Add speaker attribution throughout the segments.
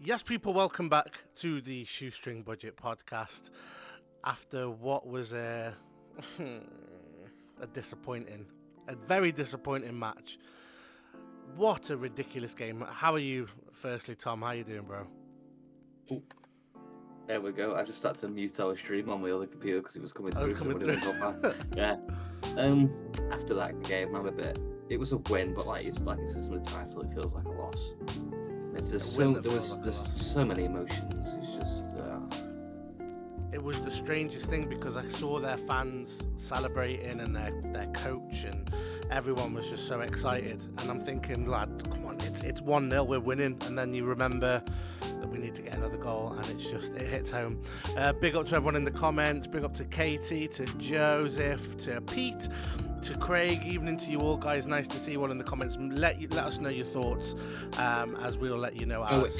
Speaker 1: Yes, people, welcome back to the Shoestring Budget podcast. After what was a disappointing, a very disappointing match. What a ridiculous game. How are you, firstly, Tom? How you doing, bro?
Speaker 2: Oh, there we go. I just had to mute our stream on my other computer because it was coming
Speaker 1: I was
Speaker 2: through, so
Speaker 1: coming
Speaker 2: it
Speaker 1: through.
Speaker 2: wouldn't go back. Yeah. After that game, I'm a bit. It was a win, but it's isn't a title. It feels like a loss. It's just there's so many emotions. It's just.
Speaker 1: It was the strangest thing because I saw their fans celebrating and their coach and everyone was just so excited. And I'm thinking, lad, come on, it's 1-0, we're winning. And then you remember that we need to get another goal and it hits home. Big up to everyone in the comments, big up to Katie, to Joseph, to Pete, to Craig, evening to you all, guys. Nice to see you all in the comments. Let us know your thoughts as we'll let you know ours.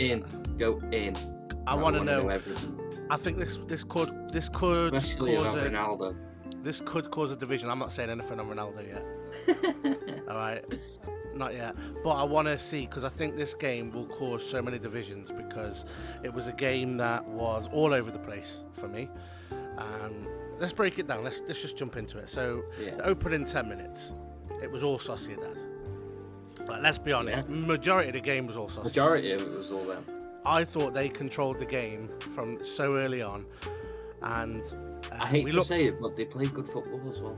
Speaker 2: Go in.
Speaker 1: I want to know
Speaker 2: everything.
Speaker 1: I think this could
Speaker 2: Especially
Speaker 1: cause
Speaker 2: Ronaldo.
Speaker 1: This could cause a division. I'm not saying anything on Ronaldo yet. All right, not yet. But I want to see, because I think this game will cause so many divisions, because it was a game that was all over the place for me. Let's break it down. Let's just jump into it. So the opening 10 minutes, it was all Sociedad. But let's be honest, majority of the game was all Sociedad.
Speaker 2: Majority of it was all them.
Speaker 1: I thought they controlled the game from so early on, and
Speaker 2: I hate to say it, but they played good football as well.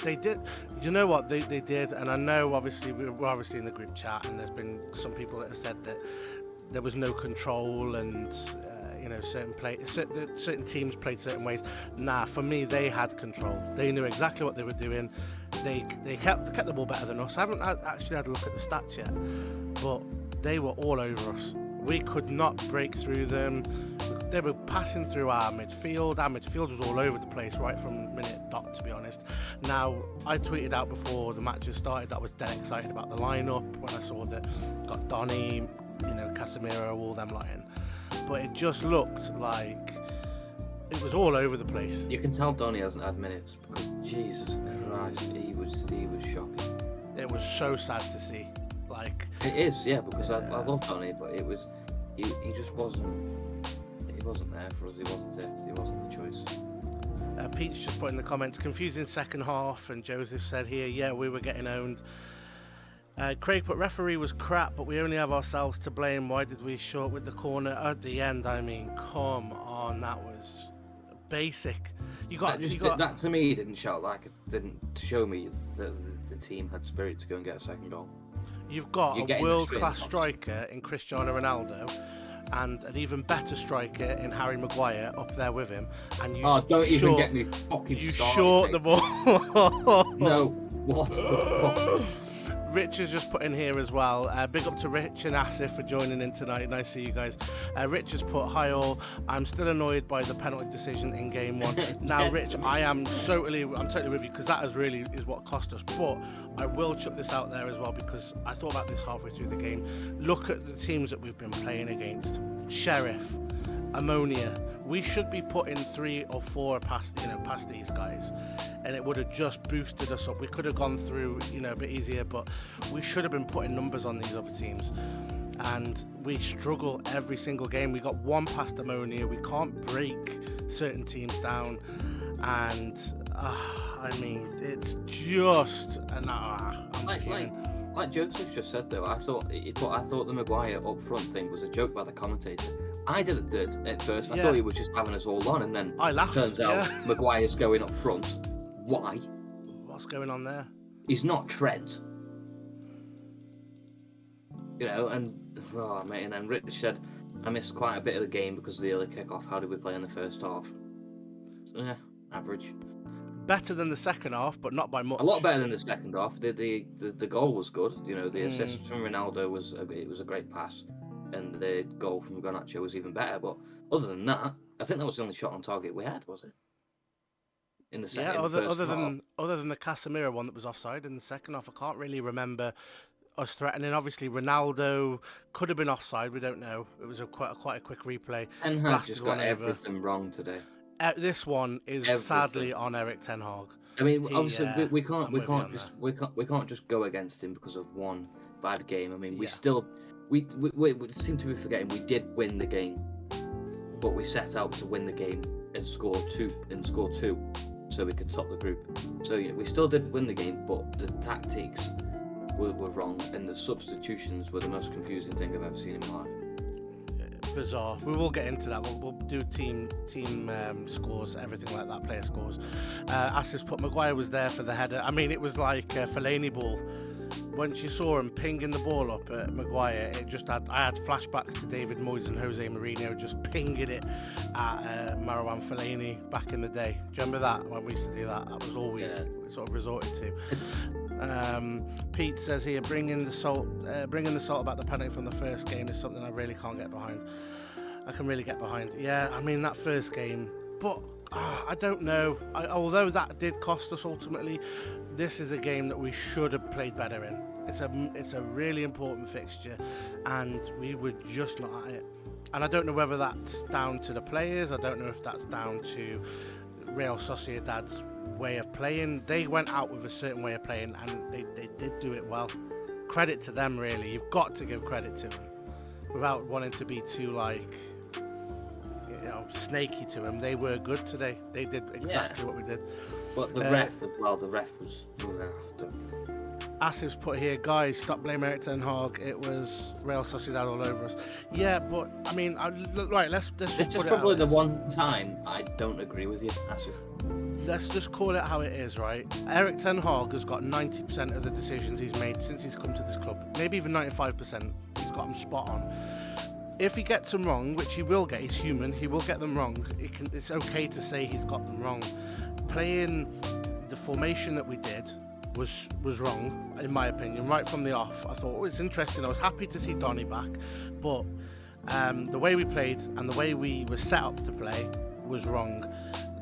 Speaker 1: They did. You know what? They did, and I know obviously we're obviously in the group chat, and there's been some people that have said that there was no control, and certain teams played certain ways. Nah, for me, they had control. They knew exactly what they were doing. They kept the ball better than us. I haven't actually had a look at the stats yet, but they were all over us. We could not break through them. They were passing through our midfield. Our midfield was all over the place right from minute dot, to be honest. Now, I tweeted out before the matches started that I was dead excited about the lineup when I saw that got Donny, Casemiro, all them lying. But it just looked like it was all over the place.
Speaker 2: You can tell Donny hasn't had minutes because Jesus Christ, he was shocking.
Speaker 1: It was so sad to see.
Speaker 2: It is, because I love Donny, but it was he just wasn't. He wasn't there for us. He wasn't the choice.
Speaker 1: Pete's just put in the comments, confusing second half, and Joseph said here, we were getting owned. Craig put, referee was crap, but we only have ourselves to blame. Why did we short with the corner at the end? I mean, come on, that was basic.
Speaker 2: That to me didn't show me that the team had spirit to go and get a second goal.
Speaker 1: You've got a world-class striker in Cristiano Ronaldo and an even better striker in Harry Maguire up there with him, and
Speaker 2: even get me fucking started.
Speaker 1: You short the ball.
Speaker 2: No, what the fuck?
Speaker 1: Rich has just put in here as well. Big up to Rich and Asif for joining in tonight. Nice to see you guys. Rich has put, hi all. I'm still annoyed by the penalty decision in game one. Now, Rich, I'm totally with you, because that is what cost us. But I will chuck this out there as well, because I thought about this halfway through the game. Look at the teams that we've been playing against. Sheriff, Ammonia. We should be putting 3 or 4 past these guys, and it would have just boosted us up. We could have gone through, a bit easier, but we should have been putting numbers on these other teams. And we struggle every single game. We got 1 past Ammonia. We can't break certain teams down, and it's just
Speaker 2: like Joseph just said though. I thought the Maguire up front thing was a joke by the commentator. I did at first. I thought he was just having us all on, and then
Speaker 1: I laughed.
Speaker 2: Turns out Maguire's going up front. Why?
Speaker 1: What's going on there?
Speaker 2: He's not Trent. And then Rich said, I missed quite a bit of the game because of the early kick-off. How did we play in the first half? So, average.
Speaker 1: Better than the second half, but not by much.
Speaker 2: A lot better than the second half. The goal was good. The assist from Ronaldo was a great pass, and the goal from GOATNACHO was even better. But other than that, I think that was the only shot on target we had, was it? In the second,
Speaker 1: other than the Casemiro one that was offside in the second half, I can't really remember us threatening. Obviously, Ronaldo could have been offside. We don't know. It was quite a quick replay.
Speaker 2: And Hag just got everything wrong today.
Speaker 1: This one is sadly on Eric Ten Hag.
Speaker 2: I mean, obviously we can't just go against him because of one bad game. I mean, we still we seem to be forgetting we did win the game, but we set out to win the game and score two, so we could top the group. So yeah, we still did win the game, but the tactics were wrong, and the substitutions were the most confusing thing I've ever seen in my life.
Speaker 1: Bizarre. We will get into that. We'll do team scores, everything like that, player scores. Asif's put Maguire was there for the header. I mean, it was like a Fellaini ball. Once you saw him pinging the ball up at Maguire, I had flashbacks to David Moyes and Jose Mourinho just pinging it at Marouane Fellaini back in the day. Do you remember that, when we used to do that? That was all we sort of resorted to. Pete says here, bringing the salt about the penalty from the first game is something I really can't get behind. I can really get behind. Yeah, I mean, that first game, but I don't know. Although that did cost us ultimately, this is a game that we should have played better in. It's a really important fixture, and we were just not at it. And I don't know whether that's down to the players. I don't know if that's down to Real Sociedad's way of playing. They went out with a certain way of playing, and they did do it well. Credit to them, really. You've got to give credit to them, without wanting to be too snaky to them. They were good today. They did exactly what we did.
Speaker 2: But the ref as well. The ref was.
Speaker 1: Asif's put here, guys, stop blaming Erik ten Hag. It was Real Sociedad all over us. Yeah, but I mean, right. Let's just.
Speaker 2: This is probably the one time I don't agree with you, Asif.
Speaker 1: Let's just call it how it is, right? Erik ten Hag has got 90% of the decisions he's made since he's come to this club. Maybe even 95%. He's got them spot on. If he gets them wrong, which he will get, he's human, he will get them wrong. It's okay to say he's got them wrong. Playing the formation that we did was wrong, in my opinion, right from the off. I thought, it's interesting. I was happy to see Donny back, but the way we played and the way we were set up to play was wrong.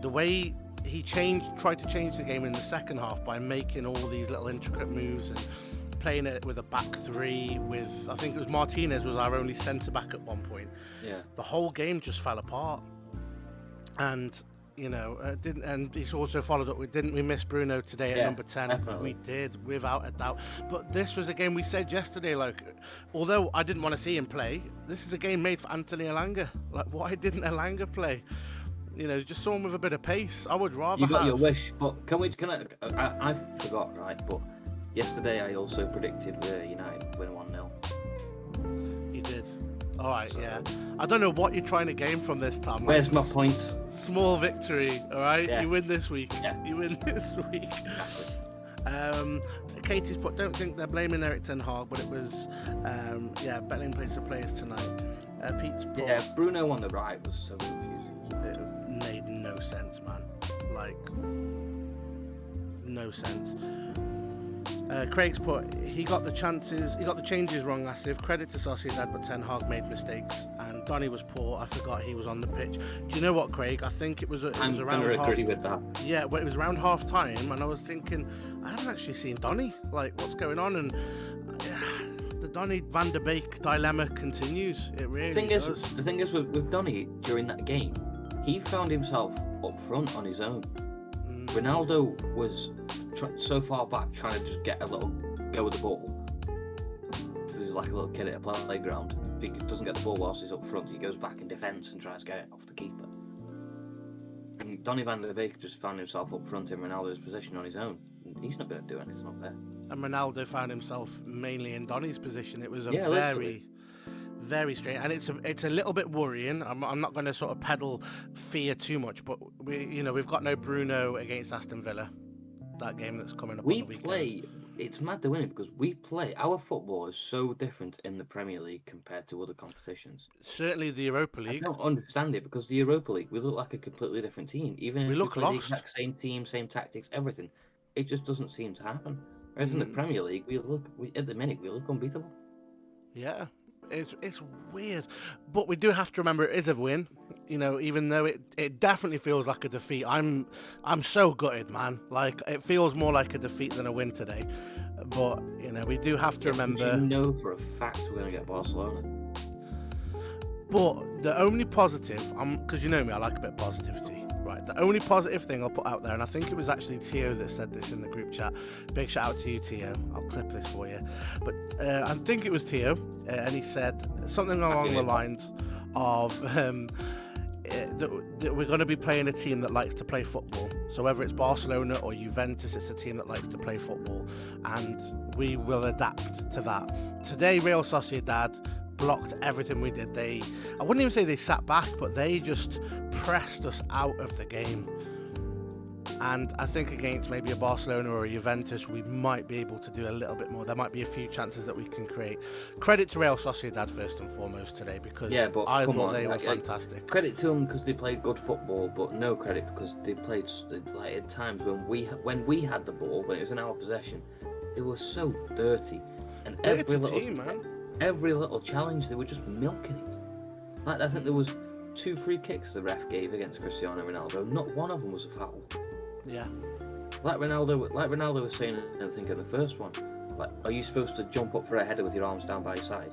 Speaker 1: The way he tried to change the game in the second half by making all these little intricate moves and playing it with a back three with, I think it was Martinez was our only centre back at one point. Yeah. The whole game just fell apart. And and he's also followed up with, didn't we miss Bruno today at number 10? Definitely. We did, without a doubt. But this was a game, we said yesterday, like, although I didn't want to see him play, this is a game made for Anthony Elanga. Like, why didn't Elanga play? Just someone with a bit of pace. I would rather
Speaker 2: You got your wish, but I forgot, right? But yesterday I also predicted United win 1-0.
Speaker 1: You did. All right, so, yeah. I don't know what you're trying to gain from this, Tom.
Speaker 2: Where's my point?
Speaker 1: Small victory, all right?
Speaker 2: Yeah.
Speaker 1: You win this week.
Speaker 2: Yeah.
Speaker 1: You win this week.
Speaker 2: Exactly.
Speaker 1: Katie's put, don't think they're blaming Erik ten Hag, but it was, betting place of players tonight. Pete's put...
Speaker 2: Yeah, Bruno on the right was so confusing.
Speaker 1: It made no sense, man. Like, no sense. Craig's put, he got the changes wrong, Asif. Credit to Sociedad, but Ten Hag made mistakes. And Donny was poor. I forgot he was on the pitch. Do you know what, Craig? I think it was around
Speaker 2: I'm going to agree with that.
Speaker 1: Yeah, well, it was around half time, and I was thinking, I haven't actually seen Donny. Like, what's going on? And the Donny Van der Beek dilemma continues. It really does.
Speaker 2: The thing is with Donny during that game, he found himself up front on his own. Ronaldo was so far back trying to just get a little go with the ball. This is like a little kid at a playground. If he doesn't get the ball whilst he's up front, he goes back in defence and tries to get it off the keeper. And Donny Van der Beek just found himself up front in Ronaldo's position on his own. He's not going to do anything up there.
Speaker 1: And Ronaldo found himself mainly in Donny's position. It was a very strange, and it's a little bit worrying. I'm not going to sort of peddle fear too much, but we've got no Bruno against Aston Villa. That game that's coming up on the weekend.
Speaker 2: It's mad to win it because our football is so different in the Premier League compared to other competitions.
Speaker 1: Certainly the Europa League.
Speaker 2: I don't understand it because the Europa League, we look like a completely different team. Even if we
Speaker 1: look
Speaker 2: play
Speaker 1: lost.
Speaker 2: The exact same team, same tactics, everything. It just doesn't seem to happen. Whereas in the Premier League, at the minute we look unbeatable.
Speaker 1: Yeah. It's weird, but we do have to remember it is a win. Even though it definitely feels like a defeat. I'm so gutted, man. Like, it feels more like a defeat than a win today. But we do have to remember.
Speaker 2: For a fact we're going to get Barcelona.
Speaker 1: But the only positive, because you know me, I like a bit of positivity. Right, the only positive thing I'll put out there, and I think it was actually Tio that said this in the group chat. Big shout out to you, Tio. I'll clip this for you. But I think it was Tio, and he said something along the lines of that we're going to be playing a team that likes to play football. So whether it's Barcelona or Juventus, it's a team that likes to play football, and we will adapt to that. Today, Real Sociedad blocked everything we did. I wouldn't even say they sat back, but they just pressed us out of the game. And I think against maybe a Barcelona or a Juventus, we might be able to do a little bit more. There might be a few chances that we can create. Credit to Real Sociedad first and foremost today, because I thought they were fantastic.
Speaker 2: Credit to them because they played good football, but no credit because they played like at times when we had the ball, when it was in our possession, they were so dirty. And every little challenge, they were just milking it. Like, I think there was 2 free kicks the ref gave against Cristiano Ronaldo. Not one of them was a foul.
Speaker 1: Yeah.
Speaker 2: Like Ronaldo was saying, I think in the first one, like, are you supposed to jump up for a header with your arms down by your side?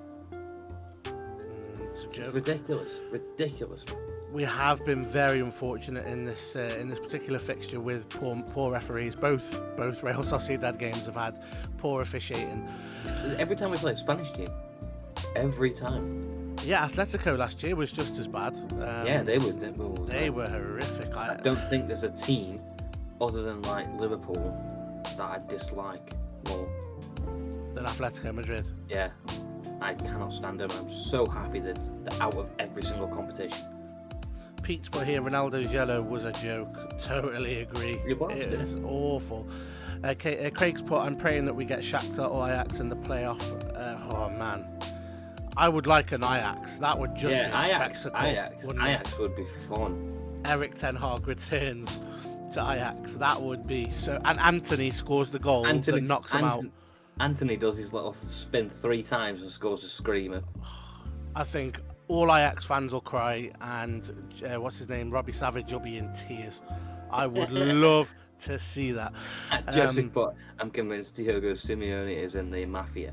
Speaker 1: It's a joke.
Speaker 2: It's ridiculous.
Speaker 1: We have been very unfortunate in this particular fixture with poor referees. Both Real Sociedad games have had poor officiating.
Speaker 2: Every time we play a Spanish team, every time.
Speaker 1: Yeah, Atletico last year was just as bad.
Speaker 2: Yeah, they were
Speaker 1: horrific.
Speaker 2: I don't think there's a team other than like Liverpool that I dislike more
Speaker 1: than Atletico Madrid.
Speaker 2: Yeah, I cannot stand them. I'm so happy that they're out of every single competition.
Speaker 1: Pete's put here, Ronaldo's yellow was a joke. Totally agree. It was awful. Craig's put, I'm praying that we get Shakhtar or Ajax in the playoff. Oh man, I would like an Ajax. That would just be a spectacle.
Speaker 2: Ajax would be fun.
Speaker 1: Eric Ten Hag returns to Ajax. That would be so. And Anthony scores the goal that knocks him out.
Speaker 2: Anthony does his little spin 3 times and scores a screamer.
Speaker 1: I think all Ajax fans will cry, and what's his name, Robbie Savage, will be in tears. I would love to see that.
Speaker 2: But I'm convinced Diego Simeone is in the mafia.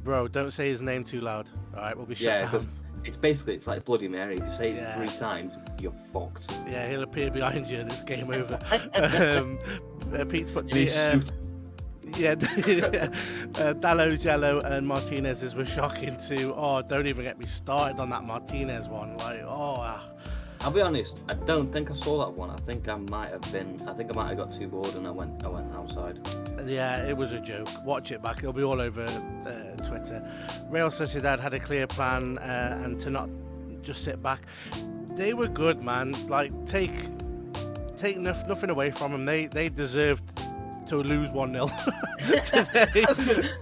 Speaker 1: Bro, don't say his name too loud. All right, we'll be shut down.
Speaker 2: It's like Bloody Mary. If you say it 3 times, you're fucked.
Speaker 1: Yeah, he'll appear behind you and it's game over. Pete's put Dallo, Jello and Martinez's were shocking too. Oh, don't even get me started on that Martinez one.
Speaker 2: I'll be honest, I don't think I saw that one. I think I might have got too bored and I went outside.
Speaker 1: Yeah, it was a joke. Watch it back. It'll be all over Twitter. Real Sociedad had a clear plan and to not just sit back. They were good, man. Like, take nothing away from them. They deserved to lose 1-0 today.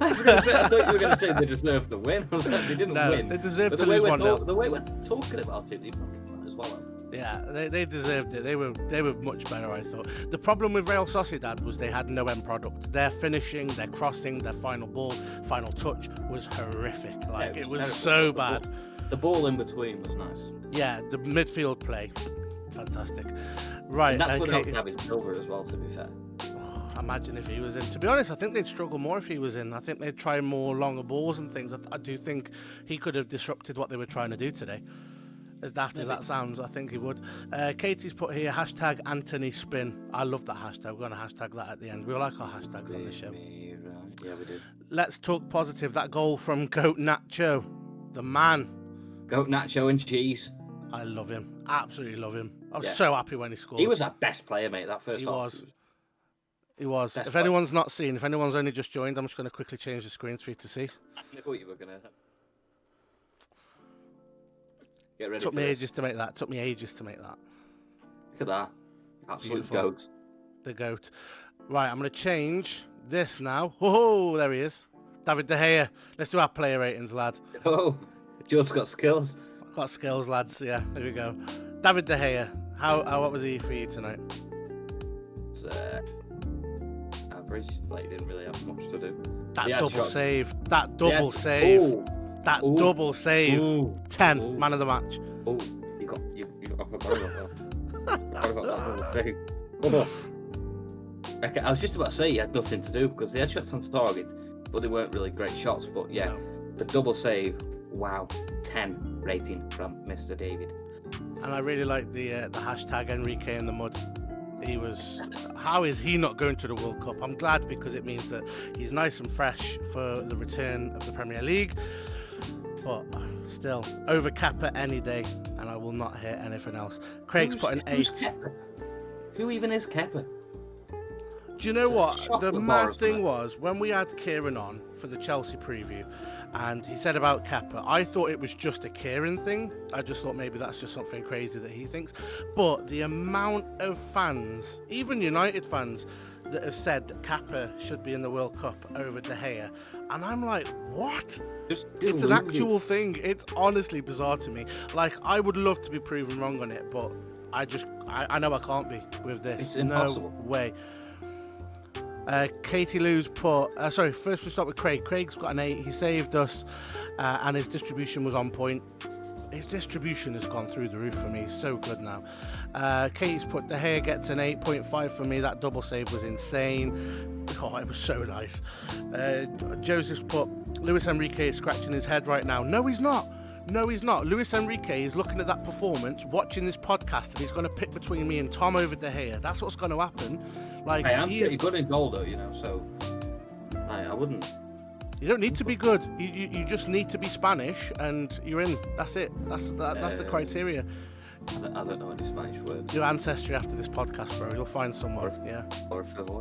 Speaker 2: I was going to say, I thought you were going to say they deserved the win. I was like, they didn't win.
Speaker 1: They deserved to lose 1-0.
Speaker 2: The way we're talking about it, they fucking as well.
Speaker 1: Yeah, they deserved it. They were much better, I thought. The problem with Real Sociedad was they had no end product. Their finishing, their crossing, their final ball, final touch was horrific. Like, it was so bad.
Speaker 2: The ball in between was nice.
Speaker 1: Yeah, the midfield play, fantastic. Right,
Speaker 2: and that's without David Silva as well, to be fair.
Speaker 1: Imagine if he was in. To be honest, I think they'd struggle more if he was in. I think they'd try more longer balls and things. I do think he could have disrupted what they were trying to do today. As daft as that sounds, I think he would. Katie's put here, hashtag Anthony Spin. I love that hashtag. We're going to hashtag that at the end. We all like our hashtags on the show.
Speaker 2: Right. Yeah, we do.
Speaker 1: Let's talk positive. That goal from GOATNACHO, the man.
Speaker 2: GOATNACHO and cheese.
Speaker 1: I love him. Absolutely love him. I was so happy when he scored.
Speaker 2: He was our best player, mate, that first half.
Speaker 1: He was. If anyone's not seen, if anyone's only just joined, I'm just going to quickly change the screen for you to see.
Speaker 2: I knew you were going to. Get ready.
Speaker 1: Took me ages to make that.
Speaker 2: Look at that. Absolute goat.
Speaker 1: The goat. Right, I'm going to change this now. Oh, there he is. David De Gea. Let's do our player ratings, lad.
Speaker 2: Oh, Joe's got skills.
Speaker 1: I've got skills, lads. Yeah, there we go. David De Gea. What was he for you tonight?
Speaker 2: It's average. Like, he didn't really have much to do.
Speaker 1: That double save. That double save.
Speaker 2: Ooh.
Speaker 1: That double save.
Speaker 2: Ooh.
Speaker 1: 10.
Speaker 2: Ooh.
Speaker 1: Man of the match.
Speaker 2: Oh, you got that double save. Oh. Okay, I was just about to say he had nothing to do because they had shots on target, but they weren't really great shots. But yeah, The double save. Wow, 10 rating from Mr. David.
Speaker 1: And I really like the hashtag Enrique in the mud. How is he not going to the World Cup? I'm glad, because it means that he's nice and fresh for the return of the Premier League. But still, over Kepa any day, and I will not hear anything else. Craig's put an 8.
Speaker 2: Who even is Kepa?
Speaker 1: Do you know what? The
Speaker 2: Chocolate
Speaker 1: mad
Speaker 2: bars,
Speaker 1: thing
Speaker 2: man.
Speaker 1: was, when we had Kieran on for the Chelsea preview, and he said about Kepa, I thought it was just a Kieran thing. I just thought maybe that's just something crazy that he thinks. But the amount of fans, even United fans, that have said that Kepa should be in the World Cup over De Gea, and I'm like, what?
Speaker 2: Just
Speaker 1: It's an
Speaker 2: deluded.
Speaker 1: actual thing. It's honestly bizarre to me. Like, I would love to be proven wrong on it, but I know I can't be with this.
Speaker 2: It's impossible.
Speaker 1: No way. Katie Lou's put, first we start with Craig. Craig's got an 8. He saved us, and his distribution was on point. His distribution has gone through the roof for me. He's so good now. Katie's put De Gea gets an 8.5 for me. That double save was insane. Oh, it was so nice. Joseph's put, Luis Enrique is scratching his head right now. No, he's not. No, he's not. Luis Enrique is looking at that performance, watching this podcast, and he's going to pick between me and Tom over De Gea. That's what's going to happen. Like,
Speaker 2: I am pretty good in goal, though, you know, so I wouldn't.
Speaker 1: You don't need to be good. You just need to be Spanish, and you're in. That's it. That's the criteria.
Speaker 2: I don't know any Spanish words.
Speaker 1: Do ancestry after this podcast, bro. You'll find someone. Yeah.
Speaker 2: Or favor.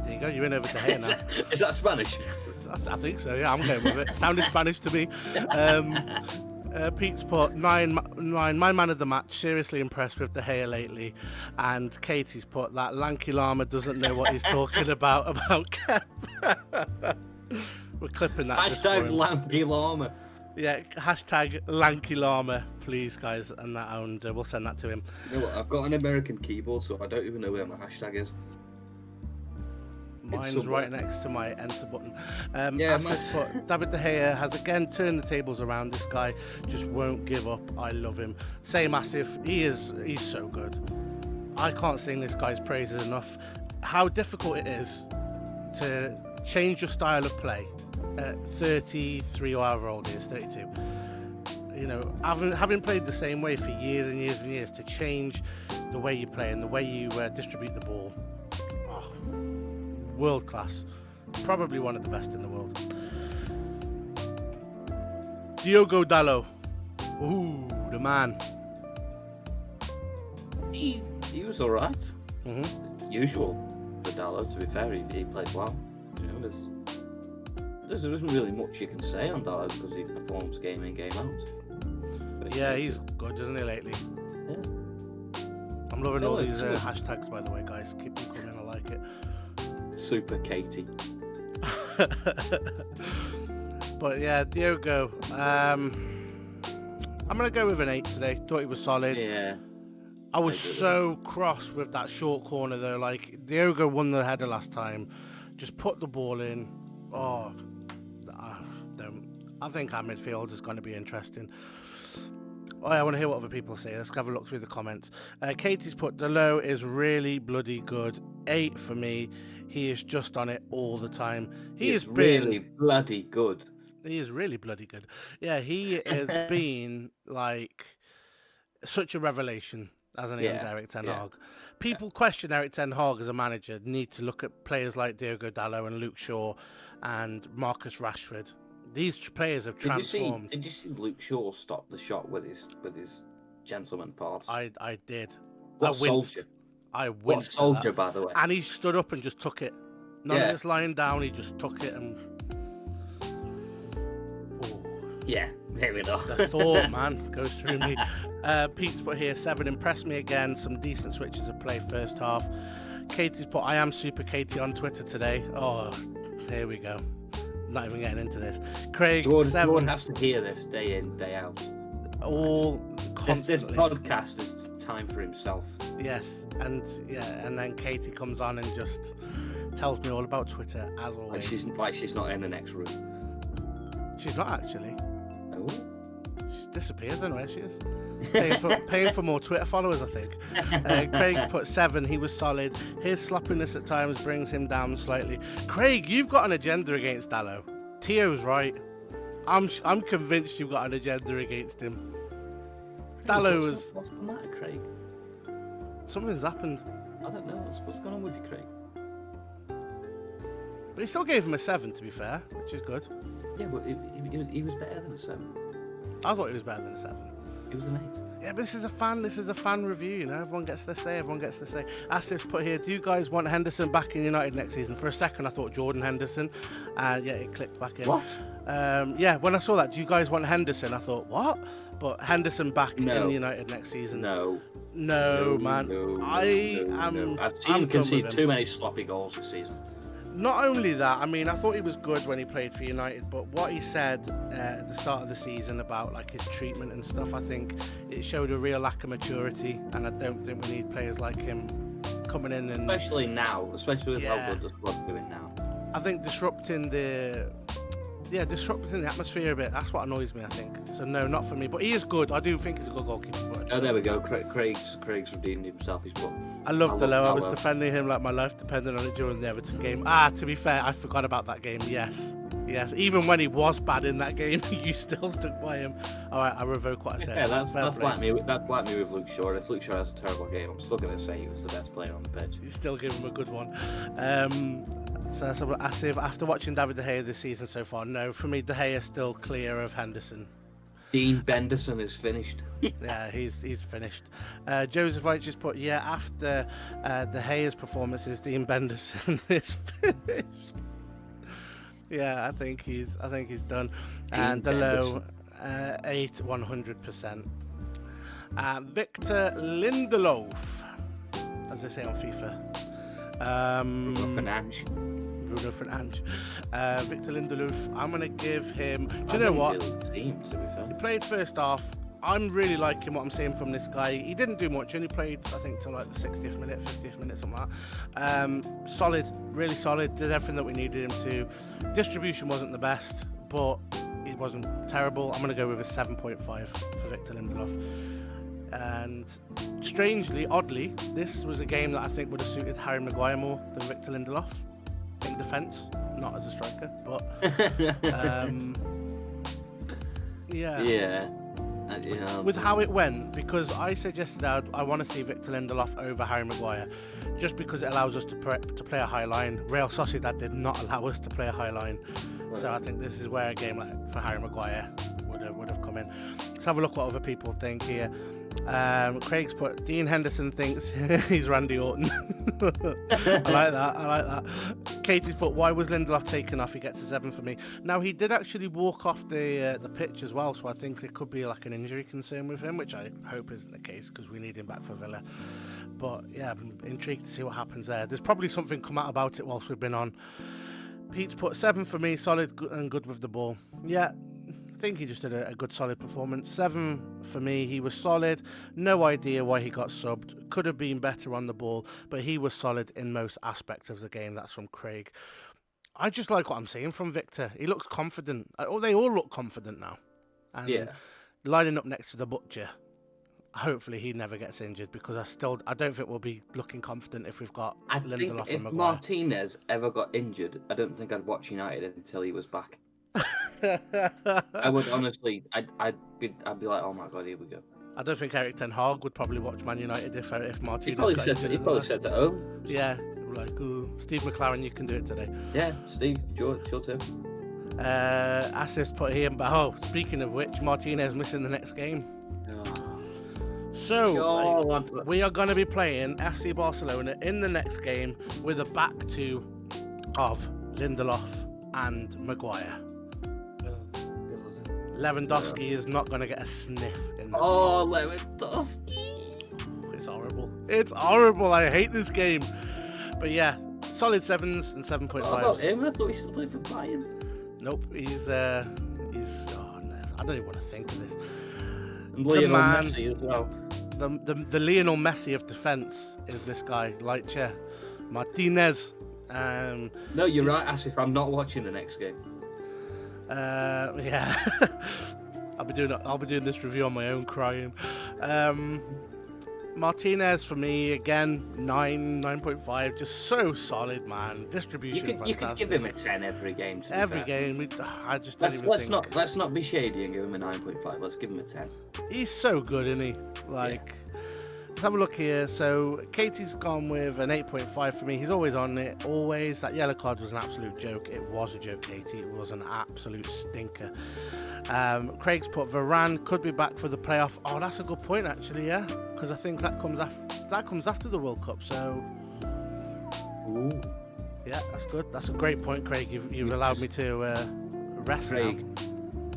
Speaker 1: There you go. You're in over De Gea now.
Speaker 2: Is that Spanish?
Speaker 1: I think so. Yeah, I'm going with it. Sounded Spanish to me. Pete's put 9. My man of the match. Seriously impressed with De Gea lately. And Katie's put that lanky llama doesn't know what he's talking about Kepa. We're clipping that.
Speaker 2: Hashtag lanky llama.
Speaker 1: Yeah, hashtag lanky llama, please, guys, and we'll send that to him.
Speaker 2: You know what? I've got an American keyboard, so I don't even know where my hashtag is.
Speaker 1: Mine's right next to my enter button.
Speaker 2: Yeah,
Speaker 1: David De Gea has again turned the tables around. This guy just won't give up. I love him. Say Massive, he's so good. I can't sing this guy's praises enough. How difficult it is to change your style of play at 33 or however old he is, 32. You know, having played the same way for years and years and years, to change the way you play and the way you distribute the ball. Oh, world class. Probably one of the best in the world. Diogo Dalot. Ooh, the man.
Speaker 2: He was alright.
Speaker 1: Mm-hmm.
Speaker 2: Usual for Dalot, to be fair, he played well. You know, there isn't really much you can say on Dalot because he performs game in, game out. But
Speaker 1: Yeah, he's good, isn't he, lately?
Speaker 2: Yeah.
Speaker 1: I'm loving all these
Speaker 2: Dalot.
Speaker 1: hashtags, by the way, guys. Keep them coming, I like it.
Speaker 2: Super Katie.
Speaker 1: But yeah, Diogo. I'm gonna go with an 8 today. Thought he was solid.
Speaker 2: Yeah.
Speaker 1: I was
Speaker 2: I agree with
Speaker 1: so cross with that short corner though. Like, Diogo won the header last time. Just put the ball in. Oh, I think our midfield is going to be interesting. Oh, I want to hear what other people say. Let's have a look through the comments. Katie's put, Dalot is really bloody good. 8 for me. He is just on it all the time. He is
Speaker 2: really bloody good.
Speaker 1: He is really bloody good. Yeah, he has been like such a revelation, hasn't he, under Eric Ten Hag. People question Eric Ten Hag as a manager need to look at players like Diogo Dalot and Luke Shaw and Marcus Rashford. These players have transformed.
Speaker 2: Did you see Luke Shaw stop the shot with his gentleman pass?
Speaker 1: I did.
Speaker 2: What
Speaker 1: I winced.
Speaker 2: soldier?
Speaker 1: I winced.
Speaker 2: What
Speaker 1: at
Speaker 2: soldier,
Speaker 1: that.
Speaker 2: by the way?
Speaker 1: And he stood up and just took it. None of this lying down. He just took it and. Oh.
Speaker 2: Yeah, there we go.
Speaker 1: The thought, man, goes through me. Pete's put here 7. Impressed me again. Some decent switches of play first half. Katie's put, I am Super Katie on Twitter today. Oh, here we go. Not even getting into this. Craig, 7.
Speaker 2: Jordan has to hear this day in, day out.
Speaker 1: All constantly.
Speaker 2: This podcast is time for himself.
Speaker 1: Yes, and then Katie comes on and just tells me all about Twitter as always.
Speaker 2: Like she's not in the next room.
Speaker 1: She's not actually.
Speaker 2: Oh.
Speaker 1: She's disappeared. I don't know where she is. Paying for more Twitter followers, I think. Craig's put 7. He was solid. His sloppiness at times brings him down slightly. Craig, you've got an agenda against Dalot. Tio's right. I'm convinced you've got an agenda against him. Dallo's.
Speaker 2: What's the matter, Craig?
Speaker 1: Something's happened.
Speaker 2: I don't know. What's going on with you, Craig?
Speaker 1: But he still gave him a 7, to be fair, which is good.
Speaker 2: Yeah, but he was better than a 7.
Speaker 1: I thought he was better than a 7.
Speaker 2: He was an 8.
Speaker 1: Yeah, but this is a fan review, you know. Everyone gets their say. Asif's put here, do you guys want Henderson back in United next season? For a second, I thought Jordan Henderson, and yeah, it clicked back in.
Speaker 2: What?
Speaker 1: Yeah, when I saw that, do you guys want Henderson? I thought, what? But Henderson back in United next season? No, man.
Speaker 2: No. I've seen him concede too many sloppy goals this season.
Speaker 1: Not only that, I mean, I thought he was good when he played for United, but what he said at the start of the season about like his treatment and stuff, I think it showed a real lack of maturity, and I don't think we need players like him coming in and...
Speaker 2: Especially with how good the squad's doing now.
Speaker 1: I think disrupting the atmosphere a bit, that's what annoys me, I think. So no, not for me, but he is good. I do think he's a good goalkeeper.
Speaker 2: Oh, there we go. Craig's redeemed himself. He's put.
Speaker 1: I love Dello. I was defending him like my life depended on it during the Everton game. To be fair, I forgot about that game. Yes. Even when he was bad in that game, you still stuck by him. All right, I revoke what I said.
Speaker 2: Yeah, that's like me. That's like me with Luke Shaw. If Luke Shaw has a terrible game, I'm still going to say he was the best player on the pitch.
Speaker 1: You still give him a good one. So Asif, after watching David De Gea this season so far, no, for me, De Gea is still clear of Henderson.
Speaker 2: Dean Benderson is finished.
Speaker 1: Yeah, he's finished. Joseph White just put, after De Gea's performances, Dean Benderson is finished. Yeah, I think he's done. And Dello, 8, 100%. Victor Lindelof, as they say on FIFA. Bruno Fernandes. Victor Lindelof, I'm going to give him... Do you know what? He played first half. I'm really liking what I'm seeing from this guy. He didn't do much. He only played, I think, till like the 60th minute, 50th minute, something like that. Solid, really solid. Did everything that we needed him to. Distribution wasn't the best, but it wasn't terrible. I'm going to go with a 7.5 for Victor Lindelof. And strangely, oddly, this was a game that I think would have suited Harry Maguire more than Victor Lindelof in defence, not as a striker, but with how it went, because I suggested I want to see Victor Lindelof over Harry Maguire, just because it allows us to play a high line. Real Sociedad did not allow us to play a high line, so I think this is where a game like for Harry Maguire would have come in. Let's have a look what other people think here. Craig's put, Dean Henderson thinks he's Randy Orton. I like that. Katie's put, why was Lindelof taken off? He gets a 7 for me. Now, he did actually walk off the pitch as well, so I think there could be like an injury concern with him, which I hope isn't the case because we need him back for Villa. But yeah, I'm intrigued to see what happens there. There's probably something come out about it whilst we've been on. Pete's put 7 for me, solid and good with the ball. Yeah, I think he just did a good solid performance. 7 for me, he was solid. No idea why he got subbed. Could have been better on the ball, but he was solid in most aspects of the game. That's from Craig. I just like what I'm seeing from Victor. He looks confident. They all look confident now. And lining up next to the butcher, hopefully he never gets injured, because I don't think we'll be looking confident if we've got Lindelof and Maguire.
Speaker 2: If Martinez ever got injured, I don't think I'd watch United until he was back. I would honestly, I'd be like, oh my god, here we go.
Speaker 1: I don't think Eric Ten Hag would probably watch Man United if Martinez.
Speaker 2: He probably said at home.
Speaker 1: Yeah, like, ooh, Steve McLaren, you can do it today.
Speaker 2: Yeah, Steve, sure too.
Speaker 1: Assist put here, but speaking of which, Martinez missing the next game. So we are going to be playing FC Barcelona in the next game with a back two of Lindelof and Maguire. Lewandowski is not going to get a sniff in that game.
Speaker 2: Lewandowski!
Speaker 1: It's horrible. I hate this game. But yeah, solid 7s and 7.5s.
Speaker 2: What about him? I thought he still played for Bayern.
Speaker 1: Nope, he's I don't even want to think of this.
Speaker 2: And Lionel Messi as well.
Speaker 1: The Lionel Messi of defence is this guy, Leitcher Martinez.
Speaker 2: No, you're right, Asif. I'm not watching the next game.
Speaker 1: Yeah, I'll be doing this review on my own, crying. Martinez for me again, 9.5, just so solid, man. Distribution,
Speaker 2: You could
Speaker 1: fantastic.
Speaker 2: give him a 10 every game. To be
Speaker 1: Every
Speaker 2: fair.
Speaker 1: game, I just don't even
Speaker 2: Let's
Speaker 1: think.
Speaker 2: let's not be shady and give him a 9.5. Let's give him a 10.
Speaker 1: He's so good, isn't he? Like, let's have a look here. So Katie's gone with an 8.5 for me. He's always on it, always. That yellow card was an absolute joke. It was a joke, Katie. It was an absolute stinker. Craig's put Varane could be back for the playoff. Oh, that's a good point, actually, yeah, because I think that comes after the World Cup. So,
Speaker 2: Ooh.
Speaker 1: yeah, that's good. That's a great point, Craig. You've allowed me to rest now.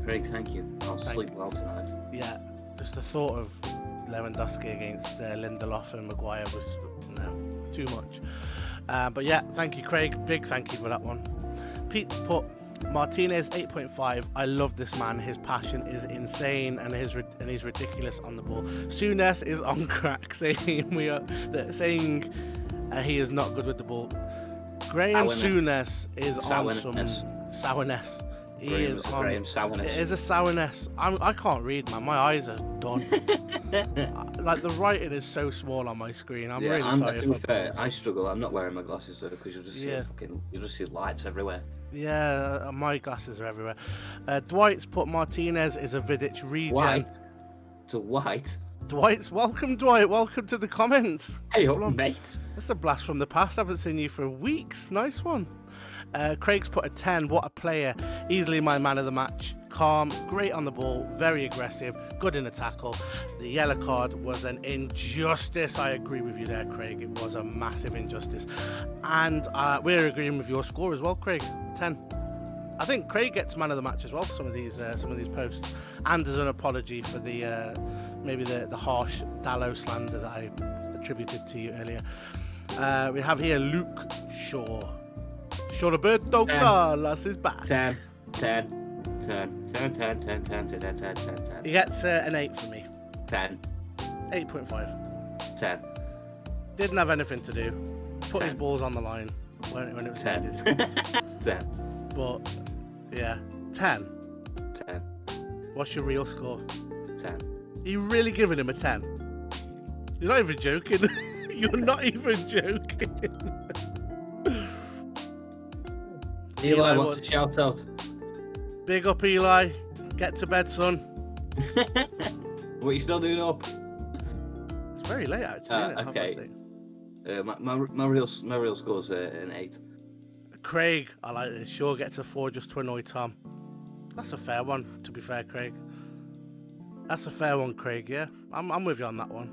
Speaker 2: Craig, thank you. I'll sleep well tonight.
Speaker 1: Yeah, just the thought of Lewandowski against Lindelof and Maguire was too much. But yeah, thank you, Craig. Big thank you for that one. Pete put Martinez 8.5. I love this man. His passion is insane, and he's ridiculous on the ball. Souness is on crack, saying he is not good with the ball. Graham Souness is on some sourness. He is on. Graham Souness. It is a sourness. I can't read, man. My eyes are done. Like, the writing is so small on my screen. I'm really sorry.
Speaker 2: To be fair, I struggle. I'm not wearing my glasses though, because you'll just see lights everywhere.
Speaker 1: Yeah, my glasses are everywhere. Dwight's put Martinez is a Vidic regen. Dwight's welcome, Dwight. Welcome to the comments.
Speaker 2: Hey up, mate.
Speaker 1: That's a blast from the past. I haven't seen you for weeks. Nice one. Craig's put a 10. What a player. Easily my man of the match. Calm, great on the ball, very aggressive, good in the tackle. The yellow card was an injustice. I agree with you there, Craig. It was a massive injustice. And we're agreeing with your score as well, Craig. 10. I think Craig gets man of the match as well for some of these posts. And as an apology for the maybe the harsh Dallo slander that I attributed to you earlier. We have here Luke Shaw. Roberto Carlos is back.
Speaker 2: 10.
Speaker 1: He gets an 8 for me.
Speaker 2: 10.
Speaker 1: 8.5.
Speaker 2: 10.
Speaker 1: Didn't have anything to do. Put
Speaker 2: 10.
Speaker 1: his balls on the line when it was
Speaker 2: 10.
Speaker 1: needed.
Speaker 2: 10.
Speaker 1: But, yeah. 10.
Speaker 2: 10.
Speaker 1: What's your real score?
Speaker 2: 10.
Speaker 1: Are you really giving him a 10? You're not even joking. You're not even joking.
Speaker 2: Eli wants to shout out.
Speaker 1: Big up, Eli. Get to bed, son.
Speaker 2: What are you still doing up?
Speaker 1: It's very late, actually, isn't it?
Speaker 2: Okay. My real score's an 8.
Speaker 1: Craig, I like this. Shaw gets a 4 just to annoy Tom. That's a fair one, to be fair, Craig. That's a fair one, Craig, yeah? I'm with you on that one.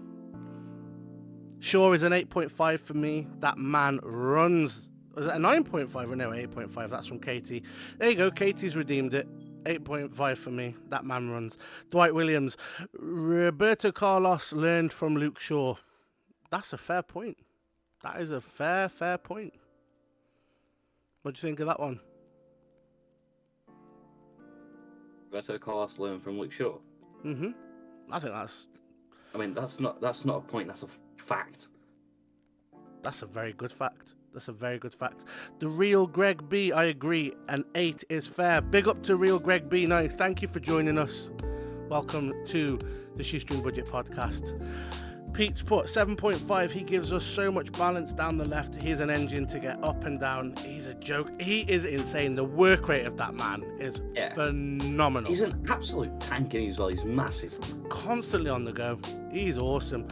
Speaker 1: Shaw is an 8.5 for me. That man runs. Was it a 9.5 or no, 8.5? That's from Katie. There you go. Katie's redeemed it. 8.5 for me. That man runs. Dwight Williams. Roberto Carlos learned from Luke Shaw. That's a fair point. That is a fair point. What do you think of that one?
Speaker 2: Roberto Carlos learned from Luke Shaw.
Speaker 1: I think that's...
Speaker 2: I mean, that's not a point. That's a fact.
Speaker 1: That's a very good fact. That's a very good fact. The Real Greg B, I agree. An 8 is fair. Big up to Real Greg B. Nice. Thank you for joining us. Welcome to the Shoestring Budget Podcast. Pete's put 7.5. He gives us so much balance down the left. He's an engine to get up and down. He's a joke. He is insane. The work rate of that man is phenomenal.
Speaker 2: He's an absolute tank as well. He's massive.
Speaker 1: Constantly on the go. He's awesome.